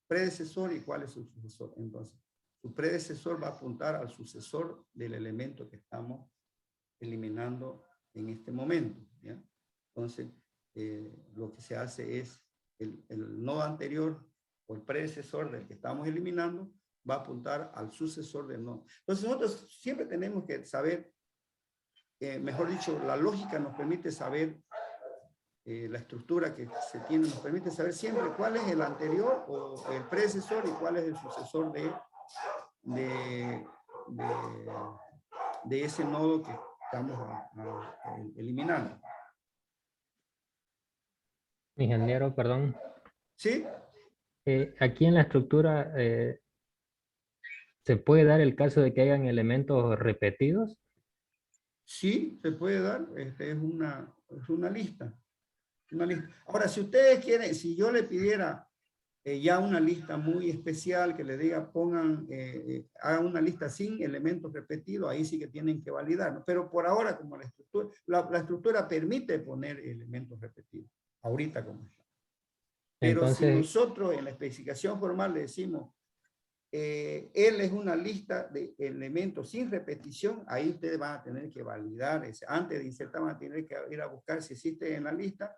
predecesor y cuál es su sucesor. Entonces, su predecesor va a apuntar al sucesor del elemento que estamos eliminando en este momento, ¿ya? Entonces, lo que se hace es el nodo anterior o el predecesor del que estamos eliminando va a apuntar al sucesor del nodo. Entonces, nosotros siempre tenemos que saber, mejor dicho, la lógica nos permite saber, la estructura que se tiene nos permite saber siempre cuál es el anterior o el predecesor y cuál es el sucesor de ese nodo que estamos eliminando. Ingeniero, perdón. ¿Sí? Aquí en la estructura, ¿se puede dar el caso de que hayan elementos repetidos? Sí, se puede dar. Es una lista. Ahora, si ustedes quieren, si yo le pidiera ya una lista muy especial que le diga pongan, hagan una lista sin elementos repetidos, ahí sí que tienen que validar, ¿no? Pero por ahora, como la estructura permite poner elementos repetidos, ahorita como está. Pero si Entonces, nosotros en la especificación formal le decimos, él es una lista de elementos sin repetición, ahí ustedes van a tener que validar, antes de insertar van a tener que ir a buscar si existe en la lista,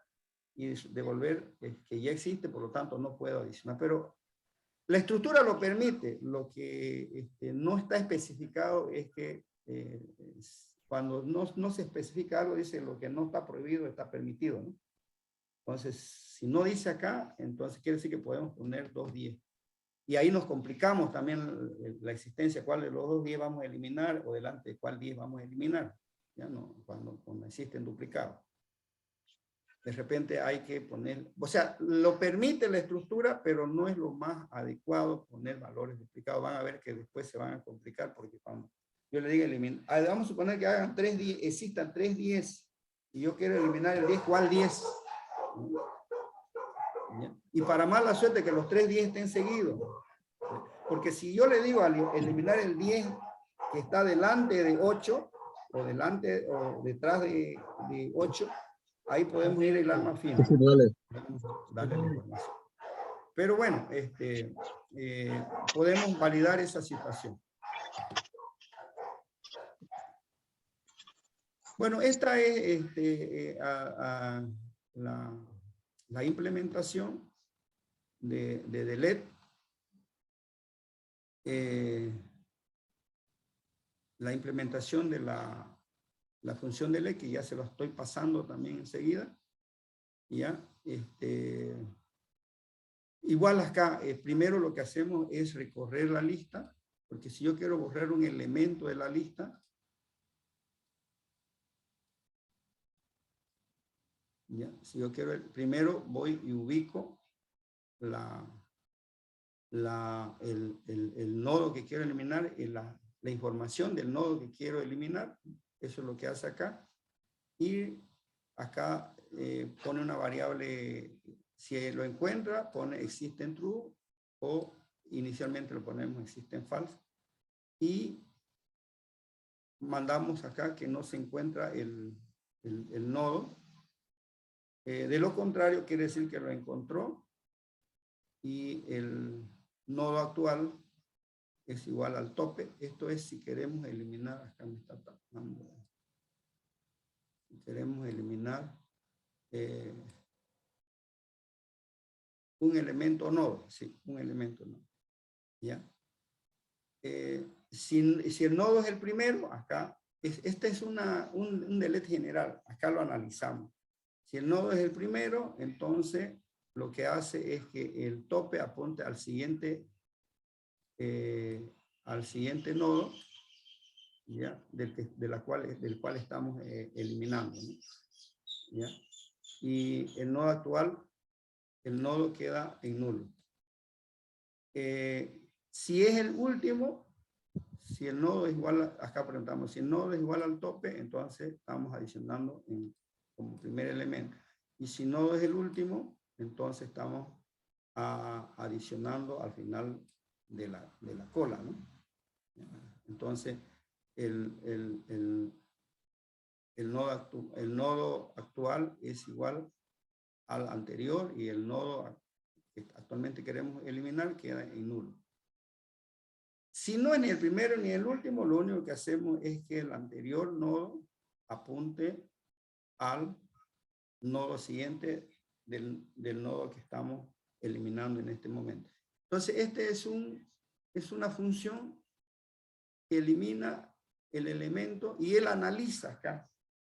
y devolver que ya existe, por lo tanto no puedo adicionar. Pero la estructura lo permite. Lo que no está especificado es que cuando no se especifica algo, dice lo que no está prohibido está permitido, ¿no? Entonces, si no dice acá, entonces quiere decir que podemos poner 210. Y ahí nos complicamos también la existencia, cuál de los 210 vamos a eliminar o delante de cuál 10 vamos a eliminar. Ya no, cuando existen duplicados. De repente hay que poner, o sea, lo permite la estructura, pero no es lo más adecuado poner valores duplicados. Van a ver que después se van a complicar porque cuando yo le diga eliminar, vamos a suponer que hagan 310, existan 3 10 y yo quiero eliminar el 10, ¿cuál 10? Y para mala suerte que los 3 10 estén seguidos. Porque si yo le digo al eliminar el 10 que está delante de 8 o delante o detrás de 8, ahí podemos ir el arma fina. Darle la información. Pero bueno, podemos validar esa situación. Bueno, esta es la implementación de delete. La implementación de la función delete, que ya se lo estoy pasando también enseguida. ¿Ya? Igual acá, primero lo que hacemos es recorrer la lista, porque si yo quiero borrar un elemento de la lista, ¿ya? Si yo quiero, primero voy y ubico el nodo que quiero eliminar y la información del nodo que quiero eliminar. Eso es lo que hace acá. Y acá pone una variable, si lo encuentra, pone existe en true o inicialmente lo ponemos existe en false. Y mandamos acá que no se encuentra el nodo. De lo contrario, quiere decir que lo encontró y el nodo actual es igual al tope. Esto es si queremos eliminar, acá me está tapando. Si queremos eliminar un elemento nodo, sí, un elemento nodo. ¿Ya? Si el nodo es el primero, acá, este es un delete general, acá lo analizamos. Si el nodo es el primero, entonces lo que hace es que el tope apunte al siguiente nodo, ¿ya? Del cual estamos eliminando, ¿no? ¿ya? Y el nodo actual, el nodo queda en nulo. Si es el último, si el nodo es igual, acá preguntamos, si el nodo es igual al tope, entonces estamos adicionando como primer elemento. Y si el nodo es el último, entonces estamos adicionando al final de la cola, ¿no? Entonces, el nodo actual es igual al anterior y el nodo que actualmente queremos eliminar queda en nulo. Si no es ni el primero ni el último, lo único que hacemos es que el anterior nodo apunte al nodo siguiente del nodo que estamos eliminando en este momento. Entonces, este es una función que elimina el elemento y él analiza acá.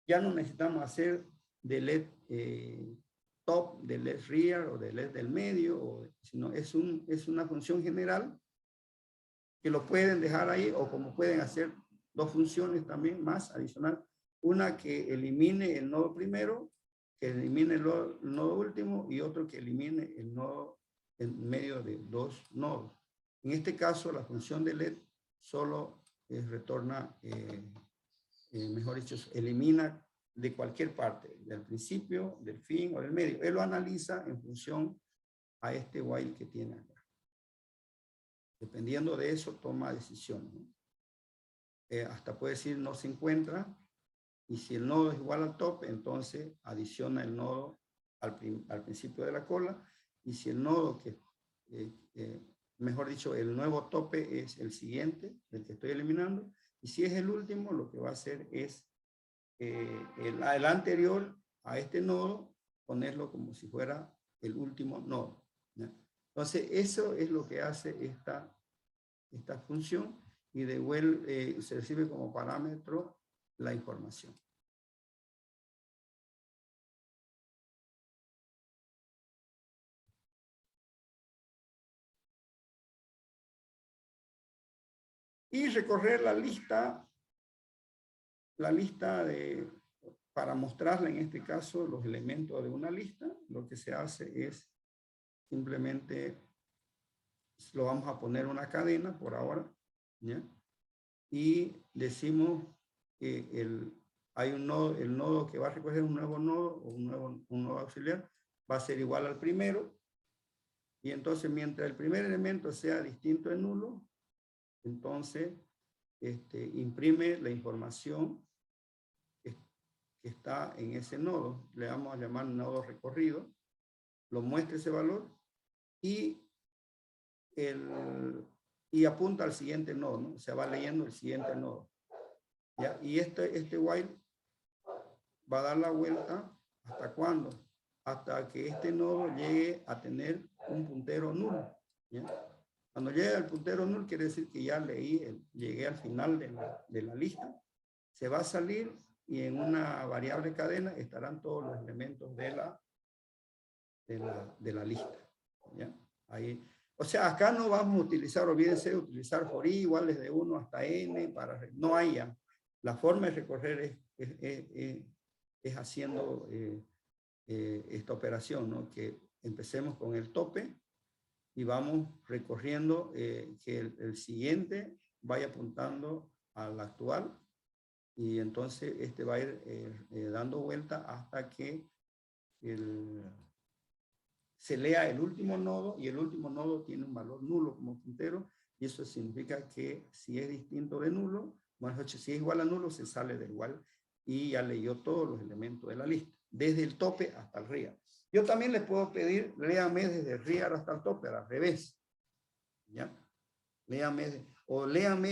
Ya no necesitamos hacer delete top, delete rear o delete del medio, sino es una función general que lo pueden dejar ahí, o como pueden hacer dos funciones también más adicional. Una que elimine el nodo primero, que elimine el nodo último, y otro que elimine el nodo en medio de dos nodos. En este caso, la función de LED solo retorna, mejor dicho, elimina de cualquier parte, del principio, del fin o del medio. Él lo analiza en función a este while que tiene acá. Dependiendo de eso, toma decisiones, ¿no? Hasta puede decir no se encuentra, y si el nodo es igual al top, entonces adiciona el nodo al principio de la cola, y si el nodo mejor dicho, el nuevo tope es el siguiente, del que estoy eliminando, y si es el último, lo que va a hacer es el anterior a este nodo, ponerlo como si fuera el último nodo, ¿ya? Entonces, eso es lo que hace esta función, y devuelve, se recibe como parámetro la información. Y recorrer la lista para mostrarle en este caso los elementos de una lista. Lo que se hace es simplemente lo vamos a poner una cadena por ahora, ¿ya? Y decimos que hay un nodo, el nodo que va a recoger un nuevo nodo o un nodo auxiliar va a ser igual al primero, y entonces mientras el primer elemento sea distinto de nulo, entonces imprime la información que está en ese nodo. Le vamos a llamar nodo recorrido, lo muestra ese valor y apunta al siguiente nodo, ¿no? Se va leyendo el siguiente nodo, ¿ya? Y este while va a dar la vuelta, ¿hasta cuándo? Hasta que este nodo llegue a tener un puntero nulo, ¿ya? Cuando llegue al puntero null, quiere decir que ya llegué al final de la lista. Se va a salir y en una variable cadena estarán todos los elementos de la lista, ¿ya? Ahí. O sea, acá no vamos a utilizar, olvídense de utilizar for i iguales de 1 hasta n, no hay ya. La forma de recorrer es haciendo esta operación, ¿no? Que empecemos con el tope y vamos recorriendo, que el siguiente vaya apuntando al actual, y entonces va a ir dando vuelta hasta que se lea el último nodo, y el último nodo tiene un valor nulo como puntero, y eso significa que si es distinto de nulo, bueno, si es igual a nulo, se sale del igual y ya leyó todos los elementos de la lista, desde el tope hasta el rear. Yo también les puedo pedir, léame desde el rear hasta el tope, al revés, ¿ya? Léame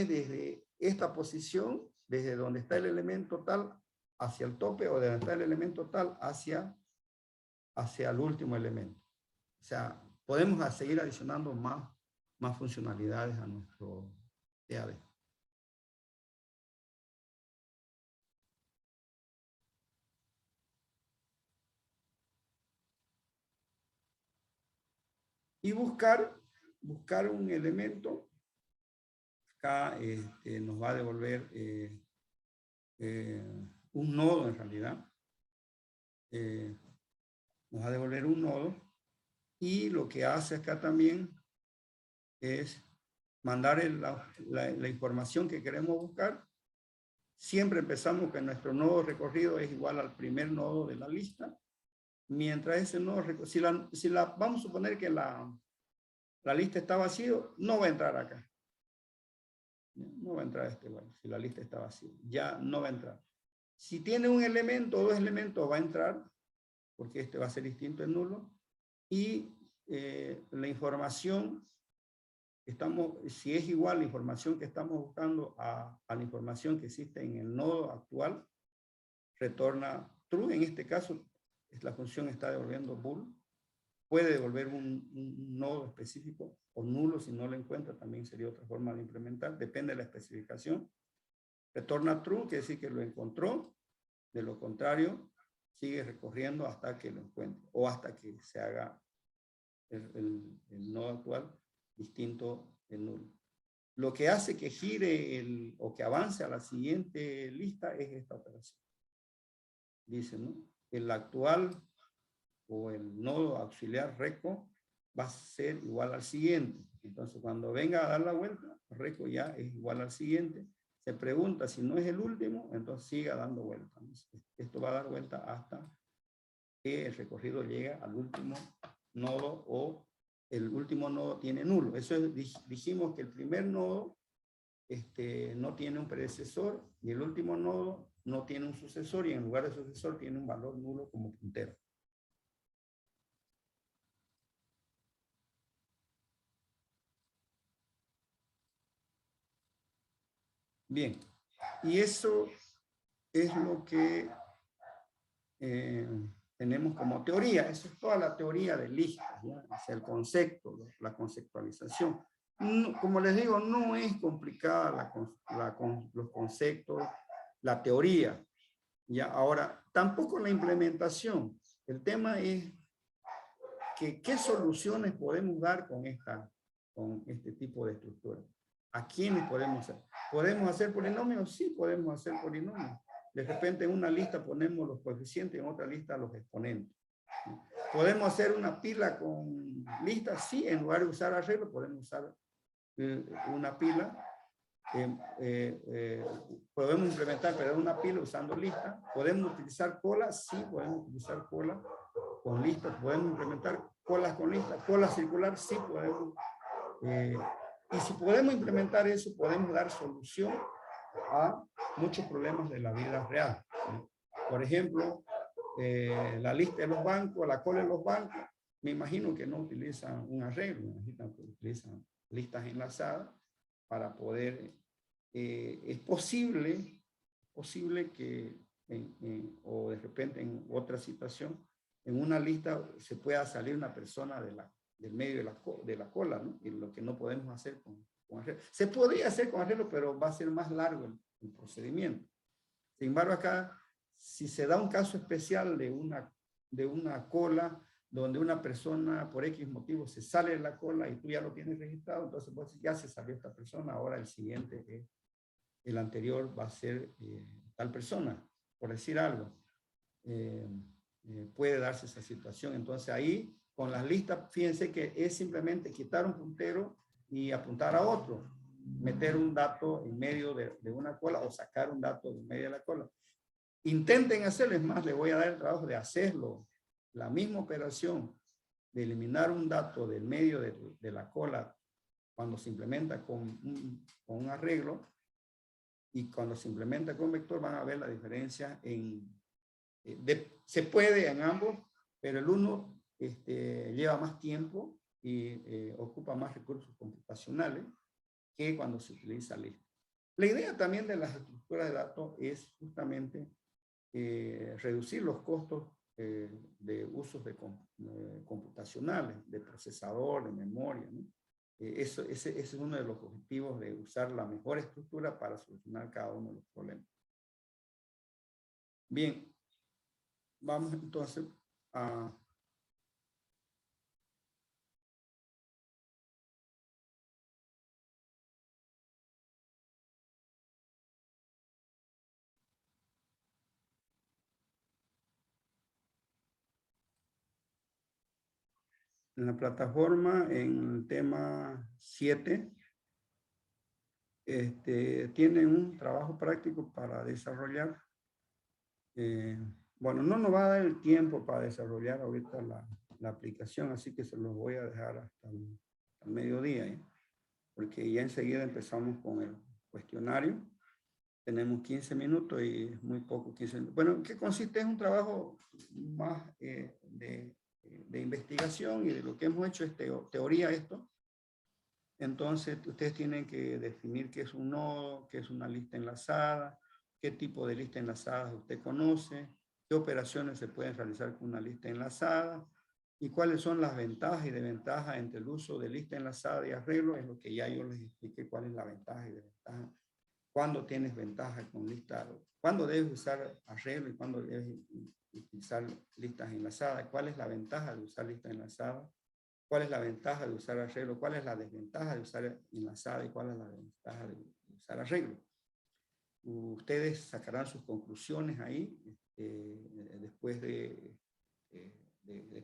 desde esta posición, desde donde está el elemento tal hacia el tope, o de donde está el elemento tal hacia el último elemento. O sea, podemos seguir adicionando más funcionalidades a nuestro TAD. Y buscar un elemento. Acá nos va a devolver un nodo en realidad. eh, nos va a devolver un nodo, y lo que hace acá también es mandar la información que queremos buscar. Siempre empezamos que nuestro nodo recorrido es igual al primer nodo de la lista, mientras ese nodo, vamos a suponer que la lista está vacío, no va a entrar acá. No va a entrar este igual, si la lista está vacía, ya no va a entrar. Si tiene un elemento o dos elementos, va a entrar, porque este va a ser distinto en nulo, y la información, si es igual la información que estamos buscando a la información que existe en el nodo actual, retorna true. En este caso, la función está devolviendo bool. Puede devolver un nodo específico o nulo si no lo encuentra, también sería otra forma de implementar, depende de la especificación. Retorna true, quiere decir que lo encontró, de lo contrario, sigue recorriendo hasta que lo encuentre o hasta que se haga el nodo actual distinto de nulo. Lo que hace que gire o que avance a la siguiente lista es esta operación. Dice, ¿no? El actual o el nodo auxiliar reco va a ser igual al siguiente. Entonces, cuando venga a dar la vuelta, reco ya es igual al siguiente. Se pregunta si no es el último, entonces siga dando vuelta. Esto va a dar vuelta hasta que el recorrido llegue al último nodo, o el último nodo tiene nulo. Eso es, dijimos que el primer nodo no tiene un predecesor, y el último nodo no tiene un sucesor, y en lugar de sucesor tiene un valor nulo como puntero. Bien, y eso es lo que tenemos como teoría. Eso es toda la teoría de listas, ¿ya? Es el concepto, la conceptualización. No, como les digo, no es complicada los conceptos, la teoría. ¿Ya? Ahora, tampoco la implementación. El tema es que qué soluciones podemos dar con este tipo de estructura. ¿A quiénes podemos hacer? ¿Podemos hacer polinomios? Sí, podemos hacer polinomios. De repente en una lista ponemos los coeficientes, en otra lista los exponentes. ¿Podemos hacer una pila con listas? Sí, en lugar de usar arreglo, podemos usar una pila. Podemos implementar, pero una pila usando lista. ¿Podemos utilizar colas? Sí, podemos utilizar colas con listas. ¿Podemos implementar colas con listas? ¿Cola circular? Sí, podemos. Y si podemos implementar eso, podemos dar solución a muchos problemas de la vida real. Por ejemplo, la lista de los bancos, la cola de los bancos, me imagino que no utilizan un arreglo, me imagino que utilizan listas enlazadas para poder, es posible que, o de repente en otra situación, en una lista se pueda salir una persona del medio de la cola, ¿no? Y lo que no podemos hacer con arreglo. Se podría hacer con arreglo, pero va a ser más largo el procedimiento. Sin embargo, acá, si se da un caso especial de una cola, donde una persona por X motivo se sale de la cola y tú ya lo tienes registrado, entonces pues, ya se salió esta persona, ahora el siguiente, el anterior va a ser tal persona, por decir algo. Puede darse esa situación. Entonces ahí, con las listas, fíjense que es simplemente quitar un puntero y apuntar a otro, meter un dato en medio de una cola o sacar un dato en medio de la cola. Intenten hacerlo, es más, les voy a dar el trabajo de hacerlo. La misma operación de eliminar un dato del medio de la cola cuando se implementa con un arreglo y cuando se implementa con vector, van a ver la diferencia se puede en ambos, pero el uno lleva más tiempo y ocupa más recursos computacionales que cuando se utiliza lista. La idea también de las estructuras de datos es justamente reducir los costos de usos computacionales, de procesador, de memoria, ¿no? Ese es uno de los objetivos de usar la mejor estructura para solucionar cada uno de los problemas. Bien, vamos entonces a... En la plataforma, en el tema 7, tiene un trabajo práctico para desarrollar. Bueno, no nos va a dar el tiempo para desarrollar ahorita la aplicación, así que se los voy a dejar hasta el mediodía, ¿eh? Porque ya enseguida empezamos con el cuestionario. Tenemos 15 minutos y es muy poco 15 minutos. Bueno, ¿qué consiste? Es un trabajo más de investigación, y de lo que hemos hecho es teoría esto. Entonces, ustedes tienen que definir qué es un nodo, qué es una lista enlazada, qué tipo de lista enlazada usted conoce, qué operaciones se pueden realizar con una lista enlazada, y cuáles son las ventajas y desventajas entre el uso de lista enlazada y arreglo. Es lo que ya yo les expliqué, cuál es la ventaja y desventaja. Cuándo tienes ventaja con lista, cuándo debes usar arreglo y cuándo debes utilizar listas enlazadas, cuál es la ventaja de usar listas enlazadas, cuál es la ventaja de usar arreglo, cuál es la desventaja de usar enlazada y cuál es la ventaja de usar arreglo. Ustedes sacarán sus conclusiones ahí después de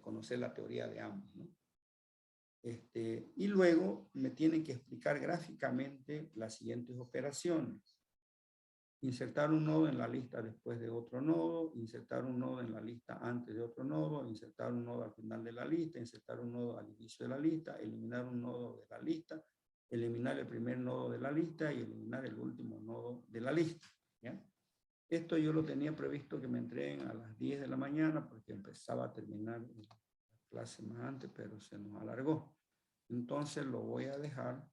conocer la teoría de ambos, ¿no? Y luego me tienen que explicar gráficamente las siguientes operaciones. Insertar un nodo en la lista después de otro nodo, insertar un nodo en la lista antes de otro nodo, insertar un nodo al final de la lista, insertar un nodo al inicio de la lista, eliminar un nodo de la lista, eliminar el primer nodo de la lista y eliminar el último nodo de la lista, ¿ya? Esto yo lo tenía previsto que me entreguen a las 10 de la mañana porque empezaba a terminar la clase más antes, pero se nos alargó. Entonces lo voy a dejar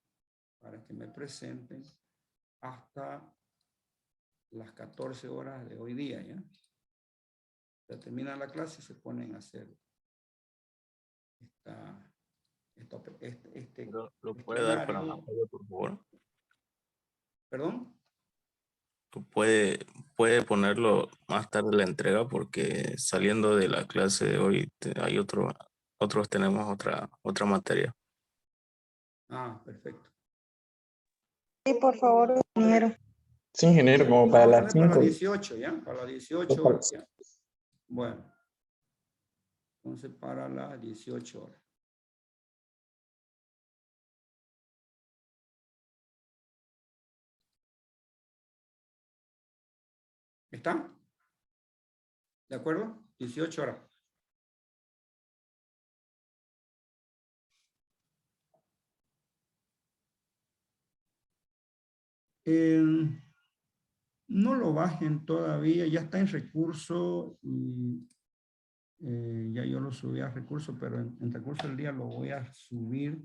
para que me presenten hasta las 14 horas de hoy día, ¿ya? Ya termina la clase y se ponen a hacer ¿Lo puede dar para más cuestionario. tarde, por favor? ¿Perdón? Puede ponerlo más tarde la entrega, porque saliendo de la clase de hoy hay otros tenemos otra materia. Ah, perfecto. Sí, por favor, ingeniero. Sí, ingeniero, como Vamos para a las poner para 5. 18, ¿ya? Para las 18, ¿ya? Bueno. Entonces, para las 18 horas. ¿Está? ¿De acuerdo? 18 horas. No lo bajen todavía, ya está en recurso y ya yo lo subí a recurso, pero en recurso del día lo voy a subir.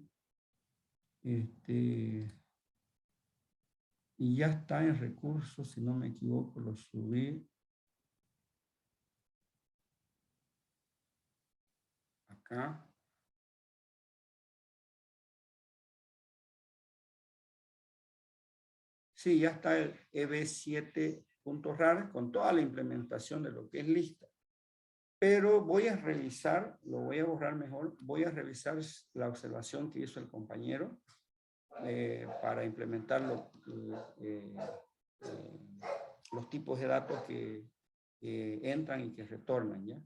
Y ya está en recursos, si no me equivoco, lo subí acá. Sí, ya está el EB7.RAR con toda la implementación de lo que es lista. Pero voy a revisar, lo voy a borrar mejor, voy a revisar la observación que hizo el compañero para implementar los tipos de datos que entran y que retornan, ¿ya?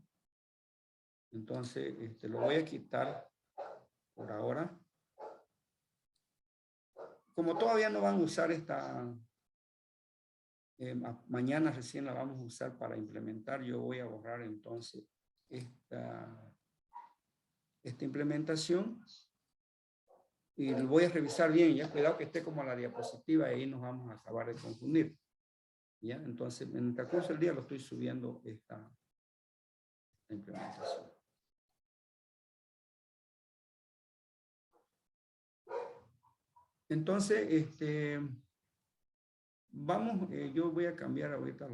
Entonces, lo voy a quitar por ahora. Como todavía no van a usar mañana recién la vamos a usar para implementar, yo voy a borrar entonces esta implementación y lo voy a revisar bien, ya cuidado que esté como la diapositiva y ahí nos vamos a acabar de confundir. ¿Ya? Entonces, en el transcurso del día lo estoy subiendo esta implementación. Entonces, vamos, yo voy a cambiar ahorita